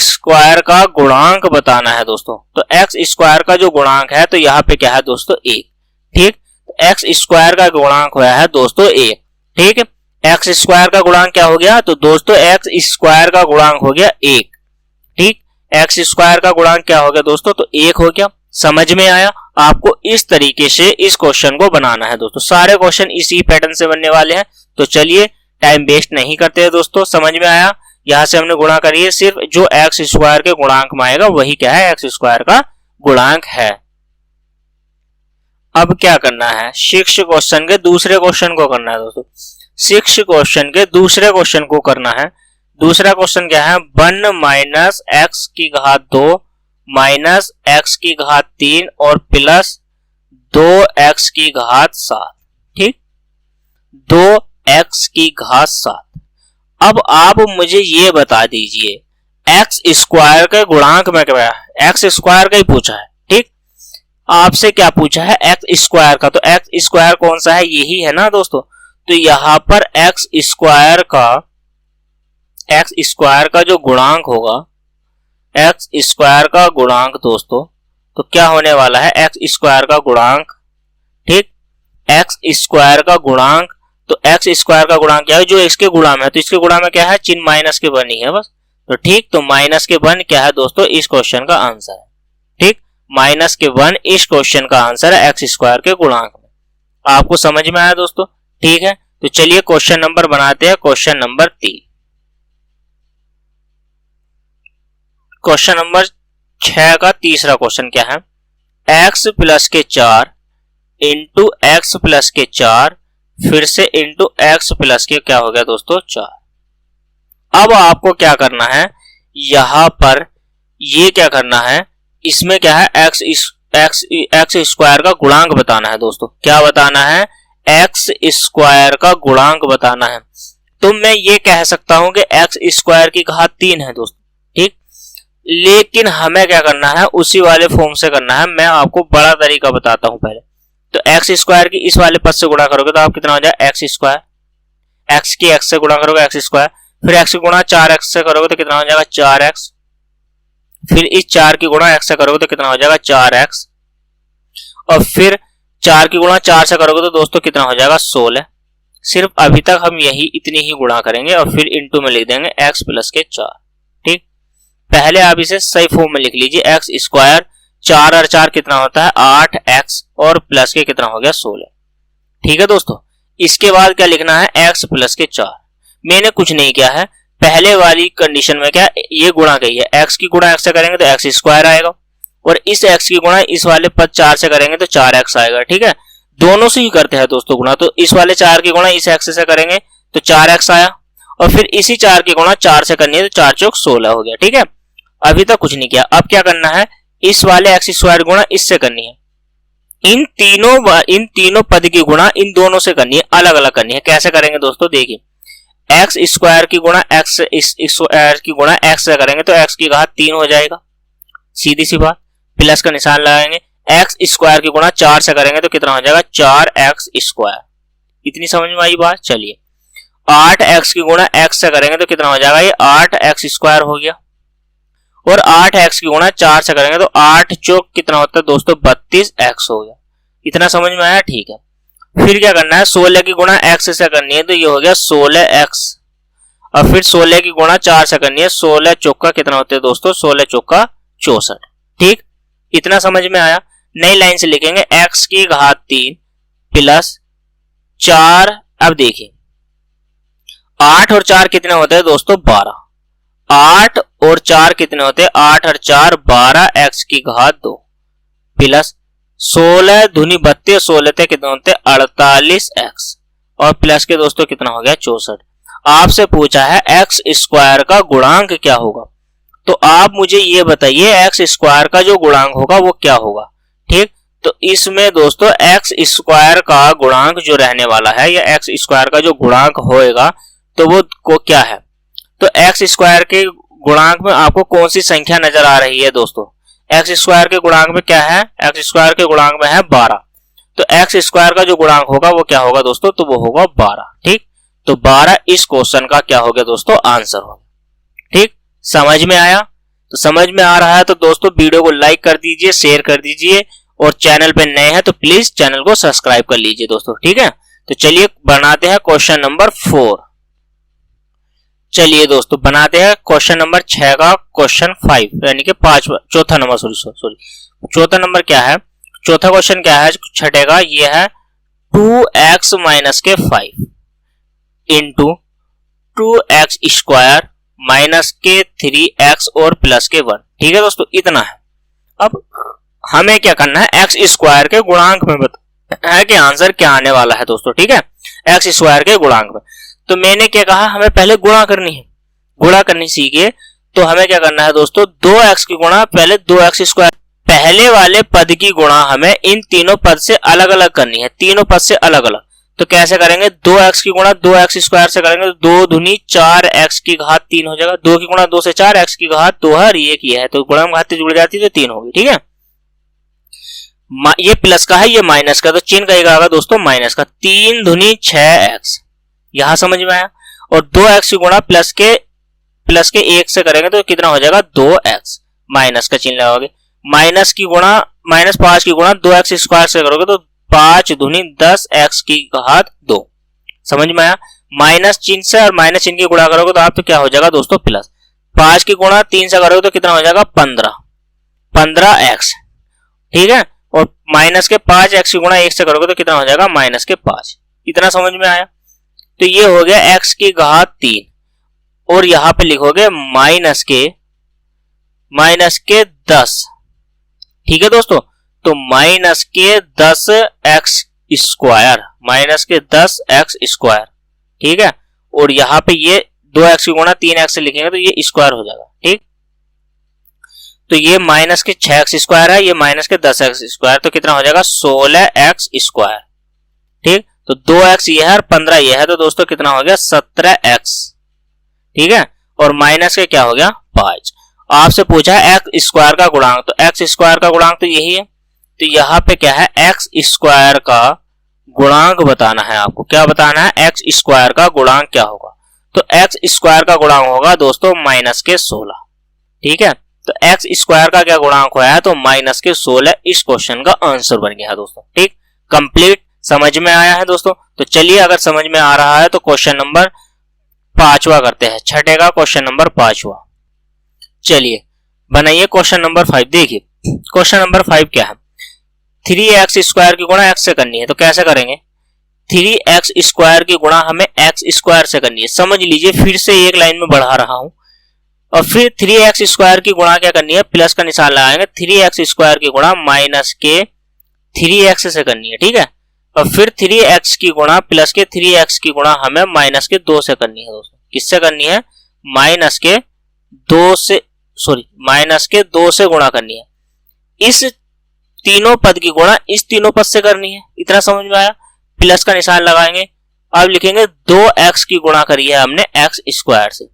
स्क्वायर का गुणांक बताना है दोस्तों। तो x स्क्वायर का जो गुणांक है, तो यहाँ पे क्या है दोस्तों, 1। ठीक, x स्क्वायर का गुणांक हुआ है दोस्तों 1। ठीक है, x स्क्वायर का गुणांक क्या हो गया, तो दोस्तों x स्क्वायर का गुणांक हो गया 1। ठीक, x स्क्वायर का गुणांक क्या हो गया दोस्तों, तो 1 हो गया। समझ में आया, आपको इस तरीके से इस क्वेश्चन को बनाना है दोस्तों। सारे क्वेश्चन इसी पैटर्न से बनने वाले हैं। तो चलिए टाइम वेस्ट नहीं करते हैं दोस्तों, समझ में आया यहां से हमने गुणा करी है, सिर्फ जो एक्स स्क्वायर के गुणांक में आएगा वही क्या है, एक्स स्क्वायर का गुणांक है। अब क्या करना है, 6 क्वेश्चन के दूसरे क्वेश्चन को करना है दोस्तों। 6 क्वेश्चन के दूसरे क्वेश्चन को करना है। दूसरा क्वेश्चन क्या है, 1 माइनस एक्स की घात 2 माइनस एक्स की घात 3 और प्लस 2x की घात 7। ठीक, 2x की घात 7। अब आप मुझे ये बता दीजिए, एक्स स्क्वायर के गुणांक में क्या है, एक्स स्क्वायर का ही पूछा है। ठीक, आपसे क्या पूछा है, एक्स स्क्वायर का। तो एक्स स्क्वायर कौन सा है, यही है ना दोस्तों। तो यहां पर एक्स स्क्वायर का जो गुणांक होगा, एक्स स्क्वायर का गुणांक दोस्तों, तो क्या होने वाला है, एक्स स्क्वायर का गुणांक। ठीक, एक्स स्क्वायर का गुणांक, तो एक्स स्क्वायर का गुणांक क्या है, जो इसके गुणा में है, तो इसके गुणा में क्या है, चिन्ह माइनस के वन ही है बस। तो ठीक, तो माइनस के वन क्या है दोस्तों, इस क्वेश्चन का आंसर है। ठीक, माइनस के वन इस क्वेश्चन का आंसर है, एक्स स्क्वायर के गुणांक में। आपको समझ में आया दोस्तों। ठीक है, तो चलिए क्वेश्चन नंबर बनाते हैं, क्वेश्चन नंबर 3। क्वेश्चन नंबर 6 का तीसरा क्वेश्चन क्या है, x प्लस के 4 इंटू एक्स प्लस के 4 फिर से इंटू एक्स प्लस के क्या हो गया दोस्तों 4। अब आपको क्या करना है, यहां पर ये क्या करना है, इसमें क्या है, एक्स स्क्वायर का गुणांक बताना है दोस्तों। क्या बताना है, एक्स स्क्वायर का गुणांक बताना है। तो मैं ये कह सकता हूं कि एक्स स्क्वायर की घात 3 है दोस्तों। ठीक, लेकिन हमें क्या करना है, उसी वाले फॉर्म से करना है। मैं आपको बड़ा तरीका बताता हूं पहले। तो एक्स स्क्वायर की इस वाले पद से गुणा करोगे तो आप कितना हो जाएगा, एक्स स्क्वायर। एक्स की एक्स से गुणा करोगे एक्स स्क्वायर, फिर एक्स की गुणा 4x से करोगे तो कितना हो जाएगा 4x, फिर इस 4 की गुणा x से करोगे तो कितना हो जाएगा 4x, और फिर 4 की गुणा 4 से करोगे तो दोस्तों कितना हो जाएगा 16। सिर्फ अभी तक हम यही इतनी ही गुणा करेंगे और फिर इंटू में लिख देंगे x प्लस के 4। ठीक, पहले आप इसे सही फॉर्म में लिख लीजिए, एक्स स्क्वायर 4 और 4 कितना होता है 8x और प्लस के कितना हो गया 16। ठीक है दोस्तों, इसके बाद क्या लिखना है, x प्लस के 4। मैंने कुछ नहीं किया है, पहले वाली कंडीशन में क्या ये गुणा गई है, x की गुणा x से करेंगे तो x स्क्वायर आएगा, और इस x की गुणा इस वाले पद 4 से करेंगे तो 4x आएगा। ठीक है, दोनों से ही करते हैं दोस्तों गुणा। तो इस वाले 4 की गुणा इस x से करेंगे तो 4x आया, और फिर इसी 4 की गुणा 4 से करनी है तो 4 चौक 16 हो गया। ठीक है, अभी तक कुछ नहीं किया। अब क्या करना है, इस वाले एक्स स्क्वायर गुणा इससे करनी है, इन तीनों पद की गुणा इन दोनों से करनी है, अलग अलग करनी है। कैसे करेंगे दोस्तों, देखिए, एक्स स्क्वायर की गुणा एक्स स्क्वायर की गुणा एक्स से करेंगे तो एक्स की घात 3 हो जाएगा, सीधी सी बात। प्लस का निशान लगाएंगे, एक्स स्क्वायर की गुणा 4 से करेंगे तो कितना हो जाएगा 4x स्क्वायर। इतनी समझ में आई बात। चलिए, 8x की गुणा x से करेंगे तो कितना हो जाएगा, ये 8x स्क्वायर हो गया, और 8x की गुणा 4 से करेंगे तो 8 चौक कितना होता है दोस्तों 32x हो गया। इतना समझ में आया। ठीक है, फिर क्या करना है, 16 की गुणा x से करनी है तो ये हो गया 16x, और फिर 16 की गुणा 4 से करनी है, 16 चौका कितना होते हैं दोस्तों 16 चौका 64। ठीक, इतना समझ में आया। नई लाइन से लिखेंगे, x की घात 3 प्लस 4। अब देखिए, 8 और 4 कितने होते हैं दोस्तों 12, 8 और 4 कितने होते हैं 8 और 4 12, x की घात 2 प्लस 16 धुनी 32, 16 थे कितने होते हैं 48x, और प्लस के दोस्तों कितना हो गया 64। आपसे पूछा है एक्स स्क्वायर का गुणांक क्या होगा, तो आप मुझे ये बताइए एक्स स्क्वायर का जो गुणांक होगा वो क्या होगा। ठीक, तो इसमें दोस्तों एक्स स्क्वायर का गुणांक जो रहने वाला है, या एक्स स्क्वायर का जो गुणांक होएगा तो वो को क्या है, तो एक्स स्क्वायर के गुणांक में आपको कौन सी संख्या नजर आ रही है दोस्तों, एक्स स्क्वायर के गुणांक में क्या है, एक्स स्क्वायर के गुणांक में है 12, तो एक्स स्क्वायर का जो गुणांक होगा वो क्या होगा दोस्तों, तो वो होगा 12। ठीक, तो 12 इस क्वेश्चन का क्या हो गया दोस्तों आंसर होगा। ठीक, समझ में आया। तो समझ में आ रहा है तो दोस्तों वीडियो को लाइक कर दीजिए, शेयर कर दीजिए, और चैनल पे नए हैं तो प्लीज चैनल को सब्सक्राइब कर लीजिए दोस्तों। ठीक है, तो चलिए बनाते हैं क्वेश्चन नंबर 4। चलिए दोस्तों बनाते हैं क्वेश्चन नंबर 6 का क्वेश्चन 5, यानी कि चौथा नंबर, सॉरी चौथा नंबर क्या है, चौथा क्वेश्चन क्या है छठे का, ये है 2x माइनस के 5 इंटू 2x स्क्वायर माइनस के 3x और प्लस के 1। ठीक है दोस्तों, इतना है। अब हमें क्या करना है, एक्स स्क्वायर के गुणांक में बता है कि आंसर क्या आने वाला है दोस्तों। ठीक है, एक्स स्क्वायर के गुणांक में। तो मैंने क्या कहा, हमें पहले गुणा करनी है, गुणा करनी सीखिए। तो हमें क्या करना है दोस्तों, 2x की गुणा पहले 2x स्क्वायर, पहले वाले पद की गुणा हमें इन तीनों पद से अलग अलग करनी है, तीनों पद से अलग अलग। तो कैसे करेंगे, 2x की गुणा 2x स्क्वायर से करेंगे तो 2 दूनी 4x की घात 3 हो जाएगा। 2 की गुणा 2 से 4, x की घात 2 है और ये की है, तो गुणा में घात जुड़ जाती है तो 3 होगी। ठीक है, ये प्लस का है, ये माइनस का, तो चिन्ह कहेगा आगा दोस्तों माइनस का। 3 दूनी 6x, यहां समझ में आया। और 2x की गुणा प्लस के 1 से करेंगे तो कितना हो जाएगा, 2x, माइनस का चिन्ह लगाओगे। माइनस की गुणा माइनस 5 की गुणा 2x स्क्वायर से करोगे तो 5 दूनी 10x की घात 2, समझ में आया। माइनस चिन्ह से और माइनस चिन्ह की गुणा करोगे तो आप तो क्या हो जाएगा दोस्तों, प्लस। 5 की गुणा 3 से करोगे तो कितना हो जाएगा, 15x। ठीक है, और माइनस के 5x की गुणा 1 से करोगे तो कितना हो जाएगा, माइनस के 5। इतना समझ में आया। तो ये हो गया x की घात 3, और यहां पे लिखोगे माइनस के 10। ठीक है दोस्तों, तो माइनस के 10x स्क्वायर, माइनस के 10x स्क्वायर। ठीक है, और यहां पे ये 2x की गुणा 3x से लिखेंगे तो ये स्क्वायर हो जाएगा। ठीक, तो ये माइनस के 6x स्क्वायर है, ये माइनस के 10x स्क्वायर, तो कितना हो जाएगा, 16x स्क्वायर। ठीक, तो 2x ये है और 15 ये है, तो दोस्तों कितना हो गया, 17x। ठीक है, और माइनस के क्या हो गया, 5। आपसे पूछा है एक्स स्क्वायर का गुणांक, तो एक्स स्क्वायर का गुणांक तो यही है। तो यहाँ पे क्या है, एक्स स्क्वायर का गुणांक बताना है आपको। क्या बताना है, एक्स स्क्वायर का गुणांक क्या होगा। तो एक्स स्क्वायर का गुणांक होगा दोस्तों माइनस के 16। ठीक है, तो एक्स स्क्वायर का क्या गुणांक होया है, तो माइनस के 16 इस क्वेश्चन का आंसर बन गया है दोस्तों। ठीक, कंप्लीट, समझ में आया है दोस्तों। तो चलिए, अगर समझ में आ रहा है तो क्वेश्चन नंबर 5वां करते हैं, छठे का क्वेश्चन नंबर 5वां। चलिए बनाइए क्वेश्चन नंबर 5। देखिए क्वेश्चन नंबर 5 क्या है, 3x स्क्वायर की गुणा x से करनी है। तो कैसे करेंगे, 3x स्क्वायर की गुणा हमें x स्क्वायर से करनी है। समझ लीजिए, फिर से एक लाइन में बढ़ा रहा हूं। और फिर 3x स्क्वायर की गुणा क्या करनी है, प्लस का निशान लगाएंगे। 3x स्क्वायर की गुणा माइनस के 3x से करनी है। ठीक है, और फिर 3x की गुणा प्लस के 3x की गुणा हमें माइनस के 2 से करनी है दोस्तों। किससे करनी है, माइनस के 2 से गुणा करनी है। इस तीनों पद की गुणा इस तीनों पद से करनी है। इतना समझ में आया। प्लस का निशान लगाएंगे, अब लिखेंगे 2x की गुणा करी है हमने x स्क्वायर से,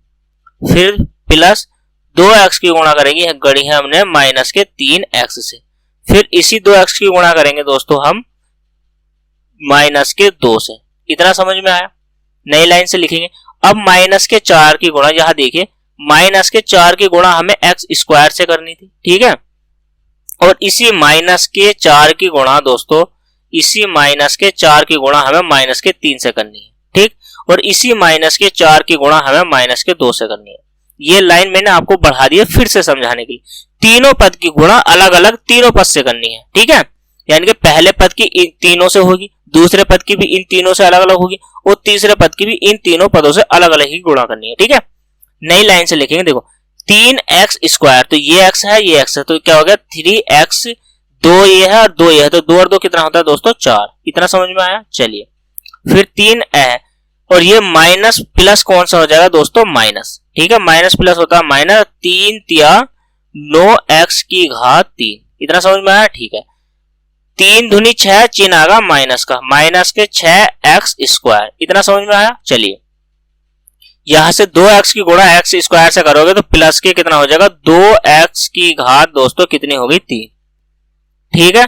फिर प्लस 2x की गुणा करेंगे, गढ़ी है हमने माइनस के 3x से, फिर इसी 2x की गुणा करेंगे दोस्तों हम माइनस के 2 से। इतना समझ में आया। नई लाइन से लिखेंगे। अब माइनस के 4 की गुणा, यहां देखिए माइनस के 4 की गुणा हमें x स्क्वायर से करनी थी। ठीक है, और इसी माइनस के 4 की गुणा दोस्तों, इसी माइनस के 4 की गुणा हमें माइनस के 3 से करनी है। ठीक, और इसी माइनस के 4 की गुणा हमें माइनस के 2 से करनी है। ये लाइन मैंने आपको बढ़ा दी है फिर से समझाने के लिए। तीनों पद की गुणा अलग अलग तीनों पद से करनी है। ठीक है, यानी कि पहले पद की इन तीनों से होगी, दूसरे पद की भी इन तीनों से अलग अलग होगी, और तीसरे पद की भी इन तीनों पदों से अलग अलग ही गुणा करनी है। ठीक है, नई लाइन से लिखेंगे। देखो 3x स्क्वायर, तो ये x है ये x है, तो क्या हो गया 3x, 2 ये है और 2 ये है, तो 2 और 2 कितना होता है दोस्तों 4। इतना समझ में आया। चलिए फिर 3 है, और ये माइनस प्लस कौन सा हो जाएगा दोस्तों, माइनस। ठीक है, माइनस प्लस होता है माइनस, 3 तिया 9x की घात 3। इतना समझ में आया। ठीक है, 3 दूनी 6, चिन्ह आगा माइनस का, माइनस के 6x स्क्वायर। इतना समझ में आया। चलिए यहां से 2x की गुणा x स्क्वायर से करोगे तो प्लस के कितना हो जाएगा, 2x की घात दोस्तों कितनी होगी 3। ठीक है,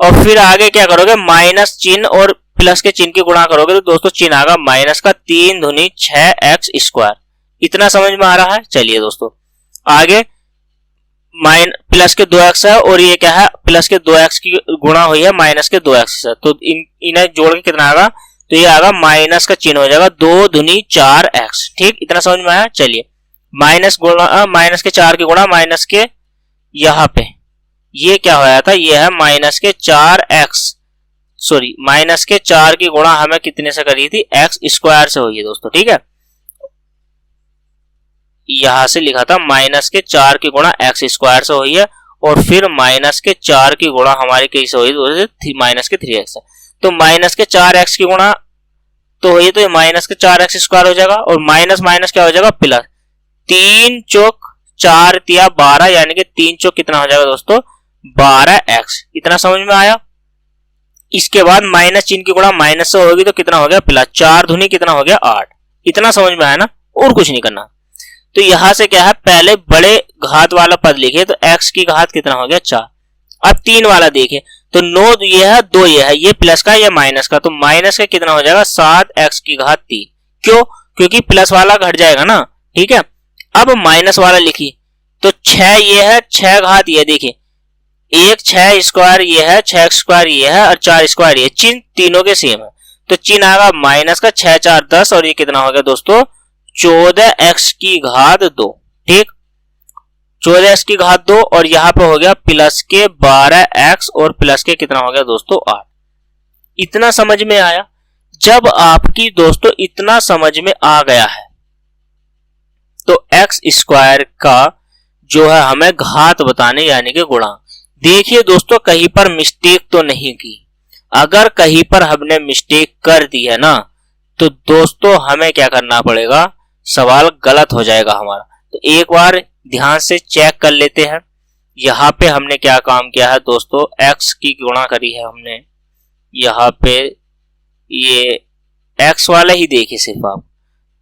और फिर आगे क्या करोगे, माइनस चिन्ह और प्लस के चिन्ह की गुणा करोगे तो दोस्तों चिन्ह आगा माइनस का, 3 दूनी 6x स्क्वायर। इतना समझ में आ रहा है। चलिए दोस्तों आगे प्लस के 2x है, और ये क्या है, प्लस के 2x की गुणा हुई है माइनस के 2x से, तो इन्हें जोड़ के कितना आएगा, तो ये आएगा माइनस का चिन्ह हो जाएगा 2 दूनी 4x। ठीक, इतना समझ में आया। चलिए माइनस गुणा माइनस के 4 की गुणा माइनस के, यहां पे ये क्या होया था, ये है माइनस के 4x, सॉरी माइनस के 4 की गुणा हमें कितने से करी थी, x स्क्वायर से हुई है दोस्तों। ठीक है, यहां से लिखा था माइनस के 4 की गुणा एक्स स्क्वायर से हुई है, और फिर माइनस के 4 की गुणा हमारी कैसे हुई, माइनस के 3x है। तो माइनस के 4x की गुणा तो हुई, तो ये माइनस के 4x स्क्वायर हो जाएगा, और माइनस माइनस क्या हो जाएगा, प्लस। 3 चौक 4 तिया 12, यानी कि 3 चौक कितना हो जाएगा दोस्तों, 12x। इतना समझ में आया। इसके बाद माइनस चिन्ह की गुणा माइनस से होगी तो कितना हो गया, प्लस। 4 दूनी कितना हो गया, 8। इतना समझ में आया ना, और कुछ नहीं करना। तो यहां से क्या है, पहले बड़े घात वाला पद लिखे, तो x की घात कितना हो गया, 4। अब 3 वाला देखे तो 9 ये है, 2 ये है, ये प्लस का, ये माइनस का, तो माइनस का कितना हो जाएगा, 7x की घात 3। क्यों, क्योंकि प्लस वाला घट जाएगा ना, ठीक है। अब माइनस वाला लिखी तो 6 ये है, 6 घात ये, देखिए 1 6 स्क्वायर ये है, 6 स्क्वायर ये है, और 4 स्क्वायर ये, चिन्ह तीनों के सेम है, तो चिन्ह आएगा माइनस का, 6 4 10, और ये कितना हो गया दोस्तों, 14x की घात 2। ठीक, 14x की घात 2, और यहां पे हो गया प्लस के 12x, और प्लस के कितना हो गया दोस्तों, 8। इतना समझ में आया। जब आपकी दोस्तों इतना समझ में आ गया है, तो एक्स स्क्वायर का जो है हमें घात बताने यानी कि गुणा। देखिए दोस्तों, कहीं पर मिस्टेक तो नहीं की। अगर कहीं पर हमने मिस्टेक कर दी है ना, तो दोस्तों हमें क्या करना पड़ेगा, सवाल गलत हो जाएगा हमारा। तो एक बार ध्यान से चेक कर लेते हैं। यहाँ पे हमने क्या काम किया है दोस्तों, x की गुणा करी है हमने, यहाँ पे ये x वाला ही देखिए सिर्फ आप,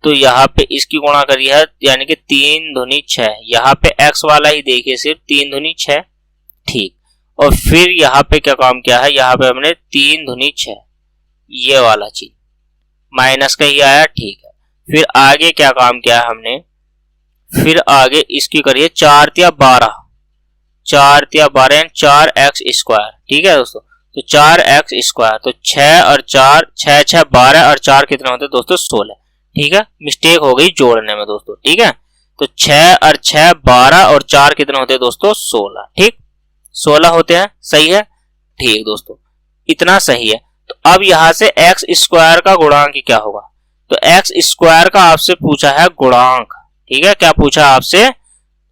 तो यहाँ पे इसकी गुणा करी है, यानी कि 3 दूनी 6। यहाँ पे x वाला ही देखिए सिर्फ, 3 दूनी 6। ठीक, और फिर यहाँ पे क्या काम किया है, यहाँ पे हमने 3 दूनी 6, ये वाला चीज माइनस का ही आया। ठीक है, फिर आगे क्या काम किया है हमने, फिर आगे इसकी करिए 4 तिया 12, 4 तिया 12 4x स्क्वायर। ठीक है दोस्तों, तो 4x स्क्वायर, तो 6 और 4 6 6 12, और 4 कितना होते हैं दोस्तों, 16। ठीक है, मिस्टेक हो गई जोड़ने में दोस्तों। ठीक है, तो 6 और 6 12, और 4 कितना होते हैं दोस्तों, 16। ठीक, 16 होते हैं, सही है। ठीक दोस्तों, इतना सही है। तो अब यहां से x स्क्वायर का गुणांक क्या होगा, तो x स्क्वायर का आपसे पूछा है गुणांक। ठीक है, क्या पूछा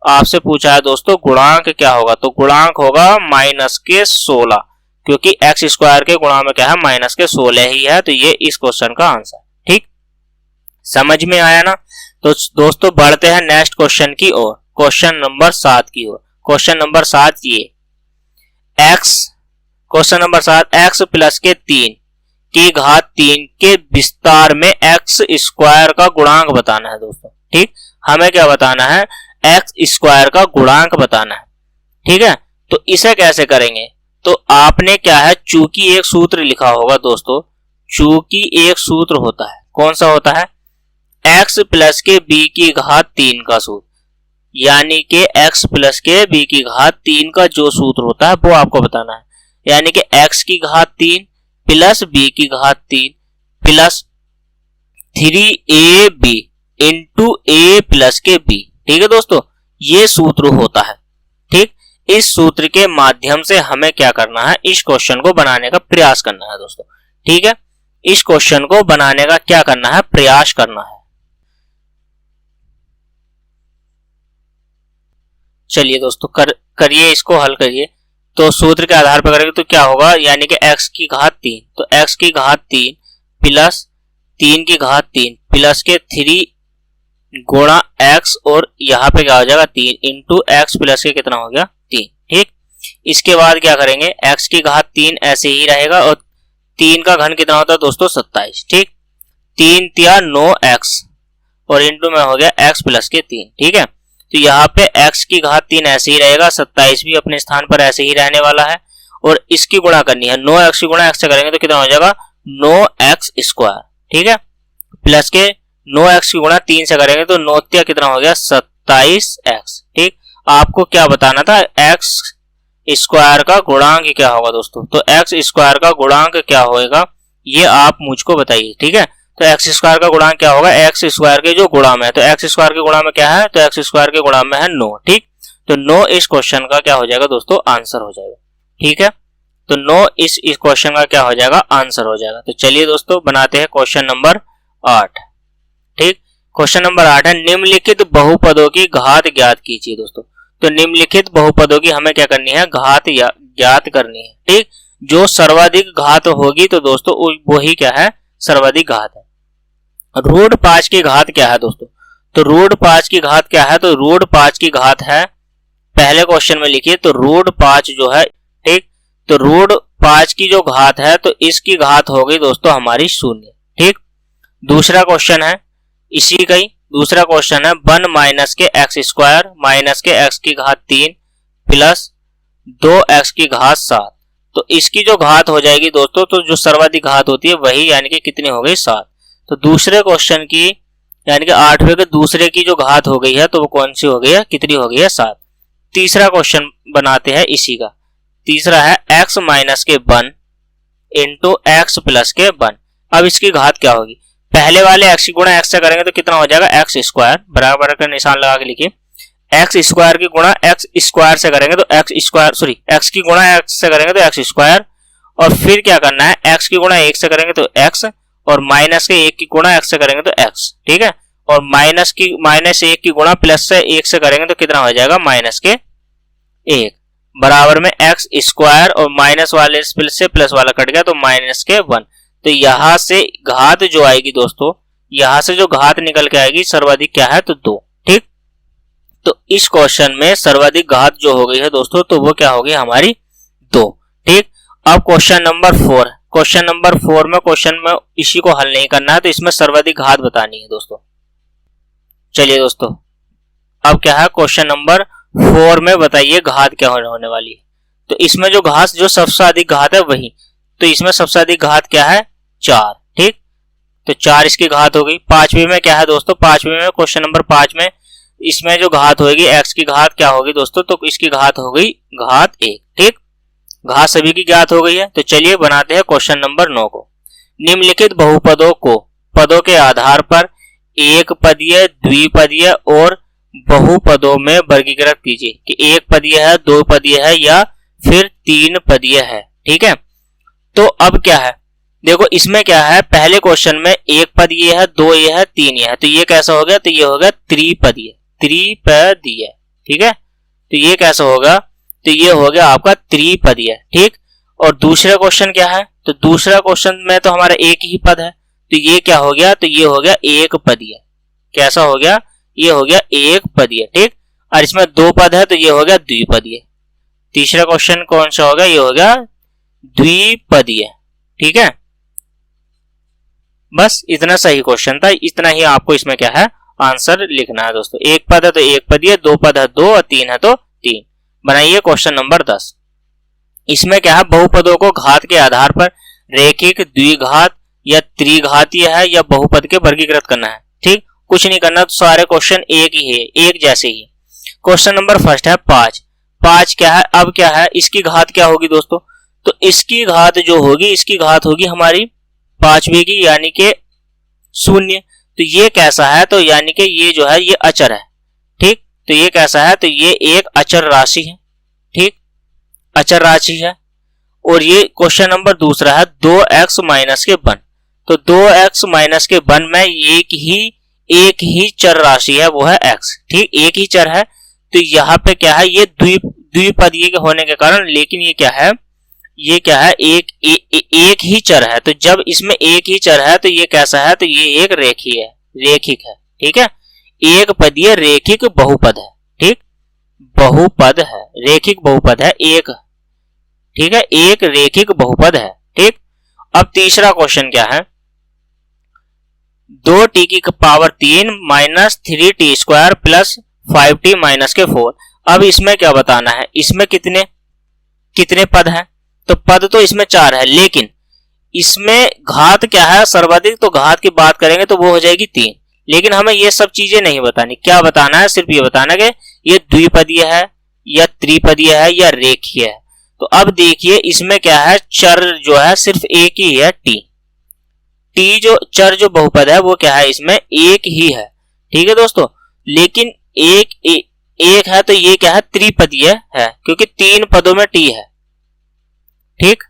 आपसे पूछा है दोस्तों गुणांक क्या होगा, तो गुणांक होगा माइनस के 16, क्योंकि x स्क्वायर के गुणा में क्या है, माइनस के 16 ही है। तो ये इस क्वेश्चन का आंसर। ठीक, समझ में आया ना। तो दोस्तों बढ़ते हैं नेक्स्ट क्वेश्चन की ओर, क्वेश्चन नंबर 7 की ओर। क्वेश्चन नंबर 7 ये x, question number 7, x plus के 3 की घात 3 के विस्तार में x स्क्वायर का गुणांक बताना है दोस्तों। ठीक, हमें क्या बताना है, x स्क्वायर का गुणांक बताना है। ठीक है, तो इसे कैसे करेंगे, तो आपने क्या है, चूंकि एक सूत्र लिखा होगा दोस्तों, चूंकि एक सूत्र होता है, कौन सा होता है, x प्लस के b की घात 3 का सूत्र, यानी कि x प्लस के b की घात 3 का जो सूत्र होता है वो आपको बताना है। यानी कि x की घात 3 प्लस b की घात 3 plus 3ab into a plus के b। ठीक है दोस्तों, ये सूत्र होता है। ठीक, इस सूत्र के माध्यम से हमें क्या करना है, इस क्वेश्चन को बनाने का प्रयास करना है दोस्तों। ठीक है, इस क्वेश्चन को बनाने का क्या करना है, प्रयास करना है। चलिए दोस्तों करिए, इसको हल करिए। तो सूत्र के आधार पर करेंगे तो क्या होगा, यानी कि x की घात 3, तो x की घात 3 प्लस 3 की घात 3 प्लस के 3 गुणा x, और यहाँ पे क्या हो जाएगा 3 इंटू x प्लस के कितना हो गया 3। ठीक, इसके बाद क्या करेंगे, x की घात 3 ऐसे ही रहेगा, और 3 का घन कितना होता है दोस्तों 27। ठीक, 3 तिया 9x, और इंटू में हो गया x प्लस के 3। ठीक है, तो यहाँ पे x की घात 3 ऐसे ही रहेगा, 27 भी अपने स्थान पर ऐसे ही रहने वाला है, और इसकी गुणा करनी है, 9x की गुणा x से करेंगे तो कितना हो जाएगा 9x स्क्वायर। ठीक है, प्लस के 9x की गुणा 3 से करेंगे तो 9 तिया कितना हो गया 27x। ठीक, आपको क्या बताना था, x स्क्वायर का गुणांक क्या होगा दोस्तों, तो x स्क्वायर का गुणांक क्या होगा ये आप मुझको बताइए। ठीक है, तो x स्क्वायर का गुणांक क्या होगा, x स्क्वायर के जो गुणा में है, तो x स्क्वायर के गुणा में क्या है, तो x स्क्वायर के गुणा में है 9। ठीक, तो 9 इस क्वेश्चन का क्या हो जाएगा दोस्तों, आंसर हो जाएगा। ठीक है, तो 9 इस क्वेश्चन का क्या हो जाएगा, आंसर हो जाएगा। तो चलिए दोस्तों बनाते हैं क्वेश्चन नंबर 8। ठीक, क्वेश्चन नंबर 8 है निम्नलिखित बहुपदों की घात ज्ञात कीजिए दोस्तों। तो निम्नलिखित बहुपदों की हमें क्या करनी है, घात ज्ञात करनी है। ठीक, जो सर्वाधिक घात होगी तो दोस्तों वही क्या है, सर्वाधिक घात है। रूट 5 की घात क्या है दोस्तों, तो रूट 5 की घात क्या है, तो रूट 5 की घात है, पहले क्वेश्चन में लिखिए तो रूट 5 जो है, ठीक, तो रूट 5 की जो घात है तो इसकी घात हो गई दोस्तों हमारी 0। ठीक, दूसरा क्वेश्चन है इसी का ही दूसरा क्वेश्चन है 1 माइनस के एक्स स्क्वायर माइनस के एक्स की घात 3 प्लस 2x की घात 7। तो इसकी जो घात हो जाएगी दोस्तों, तो जो सर्वाधिक घात होती है वही यानी कि कितनी हो गई, 7। तो दूसरे क्वेश्चन की यानी कि 8वें के दूसरे की जो घात हो गई है तो वो कौन सी हो गई है, कितनी हो गई है, 7। तीसरा क्वेश्चन बनाते हैं इसी का। तीसरा है x माइनस के 1 इंटू एक्स प्लस के 1। अब इसकी घात क्या होगी, पहले वाले x की गुणा x से करेंगे तो कितना हो जाएगा, एक्स स्क्वायर, बराबर का निशान लगा के लिखिए। एक्स स्क्वायर की गुणा एक्स स्क्वायर से करेंगे तो एक्स स्क्वायर, सॉरी एक्स की गुणा एक्स से करेंगे तो एक्स स्क्वायर, और फिर क्या करना है, एक्स की गुणा 1 से करेंगे तो एक्स, और माइनस के 1 की गुणा एक्स से करेंगे तो एक्स। ठीक है, और माइनस 1 की गुणा प्लस से 1 से करेंगे तो कितना हो जाएगा, माइनस के 1, बराबर में एक्स स्क्वायर, और माइनस वाले से प्लस वाला कट गया तो माइनस के 1। तो यहां से घात जो आएगी दोस्तों, यहां से जो घात निकल के आएगी सर्वाधिक क्या है, तो 2। ठीक, तो इस क्वेश्चन में सर्वाधिक घात जो हो गई है दोस्तों, तो वो क्या होगी हमारी 2। ठीक, अब क्वेश्चन नंबर 4, क्वेश्चन नंबर 4 में क्वेश्चन में इसी को हल नहीं करना है, तो इसमें सर्वाधिक घात बतानी है दोस्तों। चलिए दोस्तों, अब क्या है, क्वेश्चन नंबर 4 में बताइए घात क्या होने वाली है। तो इसमें जो घात जो सबसे अधिक घात है वही, तो इसमें सबसे अधिक घात क्या है, 4। ठीक, तो 4 इसकी घात हो गई। 5वीं में क्या है दोस्तों, 5वीं में क्वेश्चन नंबर 5 में इसमें जो घात होगी x की घात क्या होगी दोस्तों, तो इसकी घात हो गई घात 1। ठीक, घात सभी की ज्ञात हो गई है। तो चलिए बनाते हैं क्वेश्चन नंबर 9 को। निम्नलिखित बहुपदों को पदों के आधार पर एक पदीय, द्विपदीय और बहुपदों में वर्गीकृत कीजिए कि एक पदीय है, दो पदीय है या फिर 3 पदीय है। ठीक है, तो अब क्या है, देखो इसमें क्या है, पहले क्वेश्चन में एक पद ये है, दो ये है, 3 ये है, तो ये कैसा हो गया, तो ये हो गया त्रिपदीय, त्रिपदीय। ठीक है, तो ये कैसा होगा, तो ये हो गया आपका त्रिपदीय। ठीक, और दूसरा क्वेश्चन क्या है, तो दूसरा क्वेश्चन में तो हमारा एक ही पद है, तो ये क्या हो गया, तो ये हो गया एक पदीय। कैसा हो गया, ये हो गया एक पदीय। ठीक, और इसमें 2 पद है तो ये हो गया द्विपदीय। तीसरा क्वेश्चन कौन सा होगा, ये हो गया द्विपदीय। ठीक है, बस इतना सही क्वेश्चन था, इतना ही आपको इसमें क्या है, आंसर लिखना है दोस्तों। एक पद है तो एक पदीय, 2 पद है 2 और 3 है तो 3। बनाइए क्वेश्चन नंबर 10। इसमें क्या है, बहुपदों को घात के आधार पर रेखिक, द्विघात या त्रिघातीय है या बहुपद के वर्गीकृत करना है। ठीक, कुछ नहीं करना, तो सारे क्वेश्चन एक ही है, एक जैसे ही। क्वेश्चन नंबर फर्स्ट है 5। 5 क्या है, अब क्या है, इसकी घात क्या होगी दोस्तों, तो इसकी घात जो होगी, इसकी घात होगी हमारी 5वीं की यानी कि 0। तो ये कैसा है, तो यानी कि ये जो है ये अचर है। ठीक, तो ये कैसा है, तो ये एक अचर राशि है। ठीक, अचर राशि है। और ये क्वेश्चन नंबर दूसरा है 2x माइनस के 1। तो 2x माइनस के 1 में एक ही चर राशि है, वो है x। ठीक, एक ही चर है, तो यहाँ पे क्या है, ये द्विपदीय होने के कारण, लेकिन ये क्या है, ये क्या है, एक ही चर है। तो जब इसमें एक ही चर है तो ये कैसा है, तो ये एक रेखिक है। ठीक है, एक पदीय रेखिक बहुपद है। ठीक, बहुपद है, रेखिक बहुपद है एक। ठीक है, एक रेखिक बहुपद है। ठीक, अब तीसरा क्वेश्चन क्या है, 2t की power 3 minus 3t square plus 5t minus के 4। अब इसमें क्या बताना है, इसमें कितने पद हैं, तो पद तो इसमें 4 है, लेकिन इसमें घात क्या है सर्वाधिक, तो घात की बात करेंगे तो वो हो जाएगी 3। लेकिन हमें ये सब चीजें नहीं बतानी, क्या बताना है, सिर्फ ये बताना कि ये द्विपदीय है या त्रिपदीय है या रेखीय है। तो अब देखिए इसमें क्या है, चर जो है सिर्फ एक ही है, टी जो चर जो बहुपद है वो क्या है, इसमें एक ही है। ठीक है दोस्तों, लेकिन एक है तो ये क्या है, त्रिपदीय है, क्योंकि 3 पदों में टी है। ठीक,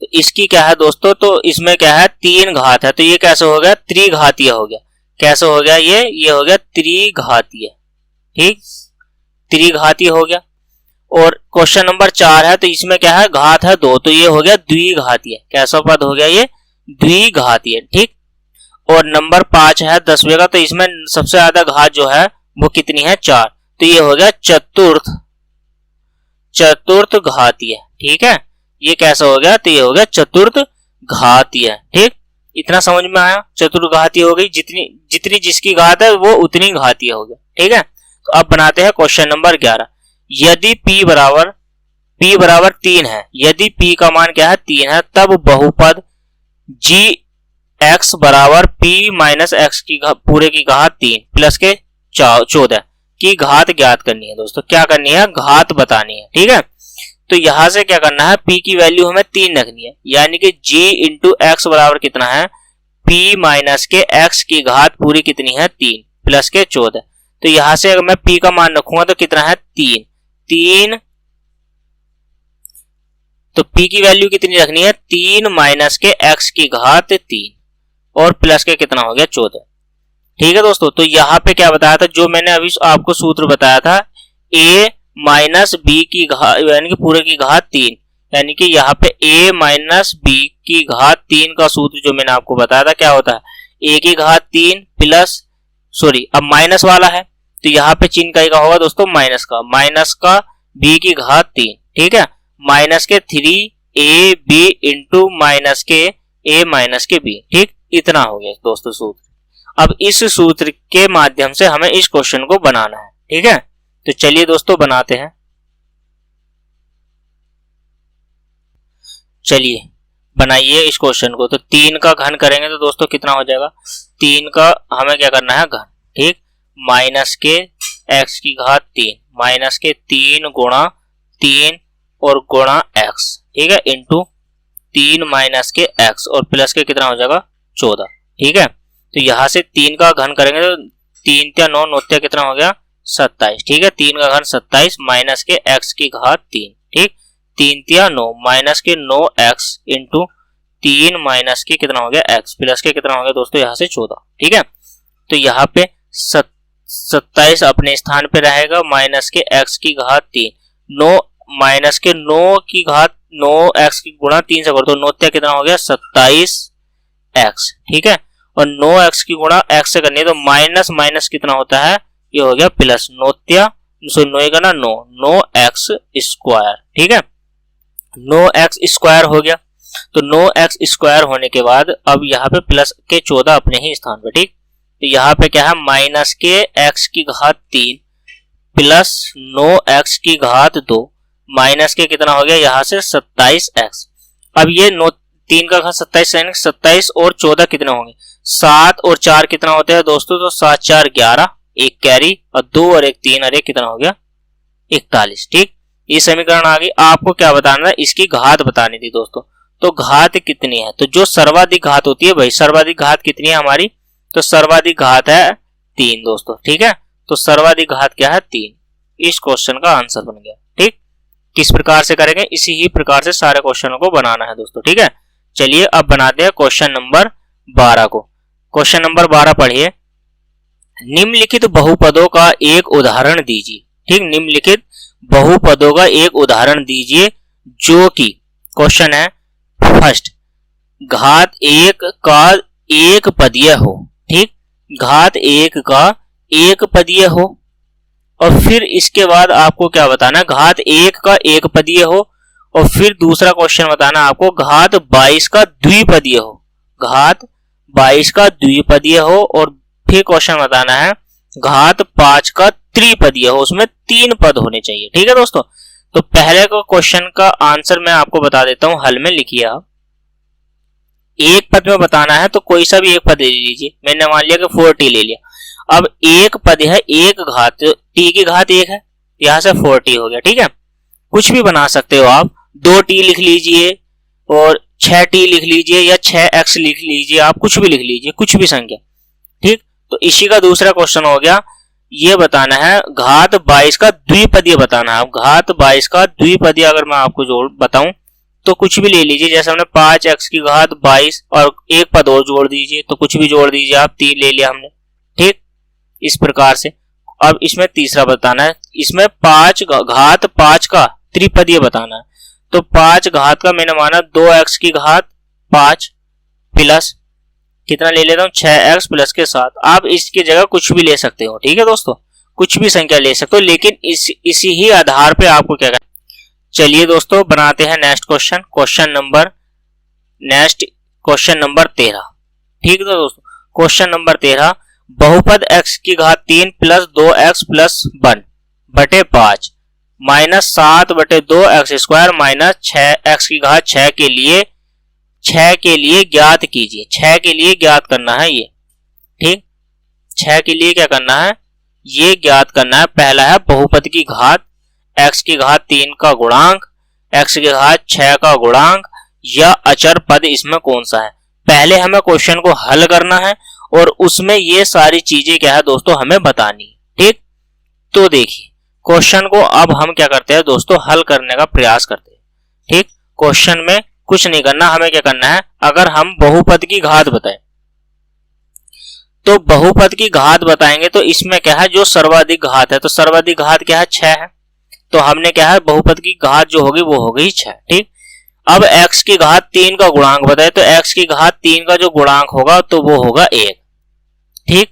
तो इसकी क्या है दोस्तों, तो इसमें क्या है 3 घात है, तो ये कैसे हो गया, त्रिघातीय हो गया। कैसे हो गया ये हो गया त्रिघातीय, ठीक, त्रिघातीय हो गया। और क्वेश्चन नंबर 4 है, तो इसमें क्या है घात है 2, तो ये हो गया द्विघातीय। कैसा पद हो गया ये, द्विघातीय, ठीक। और नंबर 5 है 10वें का, तो इसमें सबसे ज्यादा घात जो है वो कितनी है, 4, तो ये हो गया चतुर्थ घातीय, ठीक है। ये कैसा हो गया, तो ये हो गया चतुर्थ घातीय, ठीक। इतना समझ में आया, चतुर्थ घातीय हो गई, जितनी जिसकी घात है वो उतनी घातीय हो गया, ठीक है। तो अब बनाते हैं क्वेश्चन नंबर 11। यदि p बराबर 3 है, यदि p का मान क्या है 3 है, तब बहुपद g बराबर p माइनस x की पूरे की घात 3 प्लस के 14 की घात ज्ञात करनी है। दोस्तों क्या करनी है, घात बतानी है, ठीक है। तो यहां से क्या करना है, p की वैल्यू हमें 3 रखनी है, यानी कि g इंटू एक्स बराबर कितना है, p माइनस के x की घात पूरी कितनी है 3 प्लस के 14। तो यहां से अगर मैं p का मान रखूंगा तो कितना है 3, तो p की वैल्यू कितनी रखनी है 3 माइनस के x की घात 3 और प्लस के कितना हो गया 14, ठीक है दोस्तों। तो यहाँ पे क्या बताया था, जो मैंने अभी आपको सूत्र बताया था, a माइनस बी की घात यानी कि पूरे की घात 3, यानी कि यहाँ पे a माइनस बी की घात 3 का सूत्र जो मैंने आपको बताया था क्या होता है, a की घात 3 प्लस अब माइनस वाला है तो यहाँ पे चिन्ह का होगा दोस्तों माइनस का b की घात 3, ठीक है, माइनस के 3ab इंटू माइनस के a माइनस के b, ठीक। इतना हो गया दोस्तों सूत्र। अब इस सूत्र के माध्यम से हमें इस क्वेश्चन को बनाना है, ठीक है। तो चलिए दोस्तों बनाते हैं। चलिए बनाइए इस क्वेश्चन को। तो 3 का घन करेंगे तो दोस्तों कितना हो जाएगा, 3 का हमें क्या करना है घन, ठीक, माइनस के x की घात 3 माइनस के 3 गुणा 3 और गुणा x, ठीक है, इंटू 3 माइनस के x और प्लस के कितना हो जाएगा 14, ठीक है। तो यहां से 3 का घन करेंगे तो 3 त्या 9 9 त्या कितना हो गया 27, ठीक है, 3 का घन 27 माइनस के x की घात 3, ठीक, 3 त्या 9 माइनस के 9x इंटू 3 माइनस के कितना हो गया x प्लस के कितना हो गया दोस्तों यहाँ से 14, ठीक है। तो यहाँ पे 27 अपने स्थान पे रहेगा, माइनस के x की घात 3, 9 माइनस के 9 की घात 9x की गुणा 3 से कर दो, 9 त्या कितना हो गया 27x, ठीक है, और 9x की गुणा x से करनी है तो माइनस माइनस कितना होता है, ये हो गया प्लस, 9 त्या 9 का ना 9x स्क्वायर, ठीक है, 9x स्क्वायर हो गया। तो 9x स्क्वायर होने के बाद अब यहाँ पे प्लस के 14 अपने ही स्थान पे, ठीक। तो यहाँ पे क्या है माइनस के x की घात 3 प्लस 9x की घात 2 माइनस के कितना हो गया यहाँ से 27x। अब ये 3 का घात 27 और 14 कितने होंगे, 7 और 4 कितना होते हैं दोस्तों, तो 7 4 11, एक कैरी और 2 और 1 3 और 1 कितना हो गया 41, ठीक। ये समीकरण आ गई। आपको क्या बताना है, इसकी घात बतानी थी दोस्तों। तो घात कितनी है, तो जो सर्वाधिक घात होती है भाई, सर्वाधिक घात कितनी है हमारी, तो सर्वाधिक घात है 3 दोस्तों, ठीक है। तो सर्वाधिक घात क्या है 3, इस क्वेश्चन का आंसर बन गया, ठीक। किस प्रकार से करेंगे, इसी ही प्रकार से सारे क्वेश्चनों को बनाना है दोस्तों, ठीक है। चलिए अब बनाते हैं क्वेश्चन नंबर 12 को। क्वेश्चन नंबर 12 पढ़िए, निम्नलिखित बहुपदों का एक उदाहरण दीजिए, ठीक, निम्नलिखित बहुपदों का एक उदाहरण दीजिए जो कि क्वेश्चन है फर्स्ट, घात 1 का एक पदीय हो, ठीक, घात 1 का एक पदीय हो, और फिर इसके बाद आपको क्या बताना, घात 1 का एक पदीय हो, और फिर दूसरा क्वेश्चन बताना आपको घात 22 का द्विपदीय हो, घात 22 का द्विपदीय हो, और फिर क्वेश्चन बताना है घात 5 का त्रिपदीय हो, उसमें 3 पद होने चाहिए, ठीक है दोस्तों। तो पहले को क्वेश्चन का आंसर मैं आपको बता देता हूं, हल में लिखिए आप। एक पद में बताना है तो कोई सा भी एक पद ले लीजिए, मैंने मान लिया कि 4t ले लिया। अब एक पद है एक घात, t की घात 1 है, यहां से 4t हो गया, ठीक है। कुछ भी बना सकते हो आप, 2t लिख लीजिए और 6t लिख लीजिए या 6x लिख लीजिए, आप कुछ भी लिख लीजिए, कुछ भी संख्या, ठीक। तो इसी का दूसरा क्वेश्चन हो गया, ये बताना है घात 22 का द्विपदीय बताना है। घात 22 का द्विपदीय अगर मैं आपको जोड़ बताऊं तो कुछ भी ले लीजिए, जैसे हमने 5x की घात 22 और एक पद और जोड़ दीजिए, तो कुछ भी जोड़ दीजिए आप, 3 ले लिया हमने। ठीक, इस प्रकार से। अब इसमें तीसरा बताना है, इसमें 5 घात 5 का त्रिपदीय बताना है। तो 5 घात का मैंने माना 2x की घात 5 प्लस कितना ले लेता हूँ 6x प्लस के 7। आप इसकी जगह कुछ भी ले सकते हो, ठीक है दोस्तों, कुछ भी संख्या ले सकते हो, लेकिन इसी ही आधार पे आपको क्या करना। चलिए दोस्तों बनाते हैं नेक्स्ट क्वेश्चन नंबर 13। ठीक है दोस्तों, क्वेश्चन नंबर 13, बहुपद x की घात 3 प्लस 2x प्लस 1 बटे 5 माइनस 7 बटे 2x स्क्वायर माइनस 6x की घात 6 के लिए ज्ञात कीजिए। 6 के लिए ज्ञात करना है ये। ठीक, 6 के लिए क्या करना है, ये ज्ञात करना है। पहला है बहुपद की घात x की घात 3 का गुणांक, x की घात 6 का गुणांक या अचर पद इसमें कौन सा है। पहले हमें क्वेश्चन को हल करना है और उसमें ये सारी चीजें क्या है दोस्तों हमें बतानी है। ठीक, तो देखिए क्वेश्चन को अब हम क्या करते हैं दोस्तों, हल करने का प्रयास करते हैं। ठीक, क्वेश्चन में कुछ नहीं करना, हमें क्या करना है, अगर हम बहुपद की घात बताएं तो बहुपद की घात बताएंगे तो इसमें क्या है, जो सर्वाधिक घात है, तो सर्वाधिक घात क्या है 6 है, तो हमने क्या है बहुपद की घात जो होगी वो हो गई 6। ठीक, अब x की घात 3 का गुणांक बताए तो x की घात 3 का जो गुणांक होगा तो वो होगा 1। ठीक,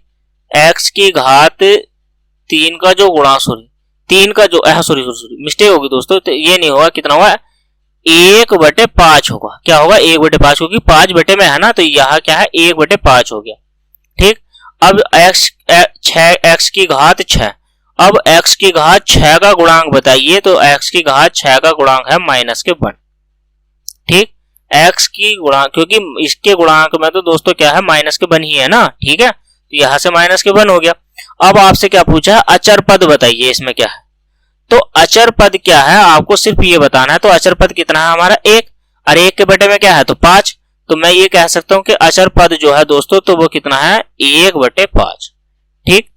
x की घात 3 का जो गुणांक मिस्टेक होगी दोस्तों, तो ये नहीं होगा, कितना होगा 1/5 होगा। क्या होगा 1/5, क्योंकि 5 बटे में है ना, तो यहाँ क्या है 1/5 हो गया। ठीक, अब x की घात 6, अब x की घात 6 का गुणांक बताइए, तो x की घात 6 का गुणांक है -1। ठीक, x की गुणांक, क्योंकि इसके गुणांक में तो दोस्तों क्या है -1 ही है ना। ठीक है, तो यहां से -1 हो गया। अब आपसे क्या पूछा है, अचर पद बताइए इसमें क्या है। तो अचर पद क्या है आपको सिर्फ ये बताना है। तो अचर पद कितना है हमारा 1, और 1 के बटे में क्या है तो 5, तो मैं ये कह सकता हूं कि अचर पद जो है दोस्तों तो वो कितना है 1/5। ठीक,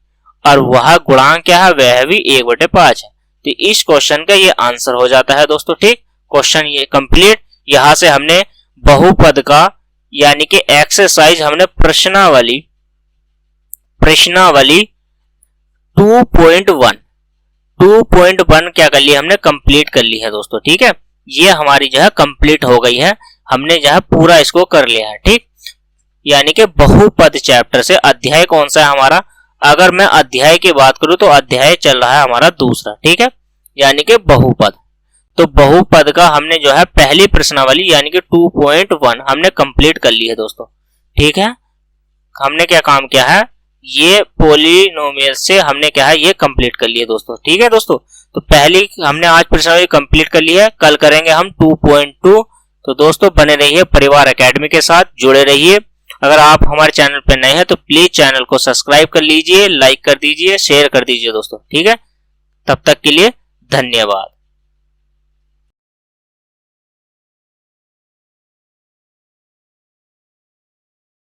और वह गुणांक क्या है, वह भी 1/5 है। तो इस क्वेश्चन का ये आंसर हो जाता है दोस्तों। ठीक, क्वेश्चन ये कंप्लीट। यहां से हमने बहुपद का यानी कि एक्सरसाइज हमने प्रश्नावली 2.1 क्या कर लिया हमने, कंप्लीट कर ली है दोस्तों। ठीक है, ये हमारी जो है कंप्लीट हो गई है, हमने जो है पूरा इसको कर लिया है। ठीक, यानी कि बहुपद चैप्टर से अध्याय कौन सा है हमारा, अगर मैं अध्याय की बात करूं तो अध्याय चल रहा है हमारा दूसरा। ठीक है, यानी कि बहुपद। तो बहुपद का हमने जो है पहली प्रश्नावली यानी कि 2.1 हमने कंप्लीट कर ली है दोस्तों। ठीक है, हमने क्या काम किया है, ये पॉलिनोमियल से हमने क्या है ये कंप्लीट कर लिया दोस्तों। ठीक है दोस्तों, तो पहली हमने आज प्रश्नावली कंप्लीट कर ली है, कल करेंगे हम 2.2। तो दोस्तों बने रहिए परिवार एकेडमी के साथ, जुड़े रहिए। अगर आप हमारे चैनल पर नए हैं तो प्लीज चैनल को सब्सक्राइब कर लीजिए, लाइक कर दीजिए, शेयर कर दीजिए दोस्तों। ठीक है, तब तक के लिए धन्यवाद।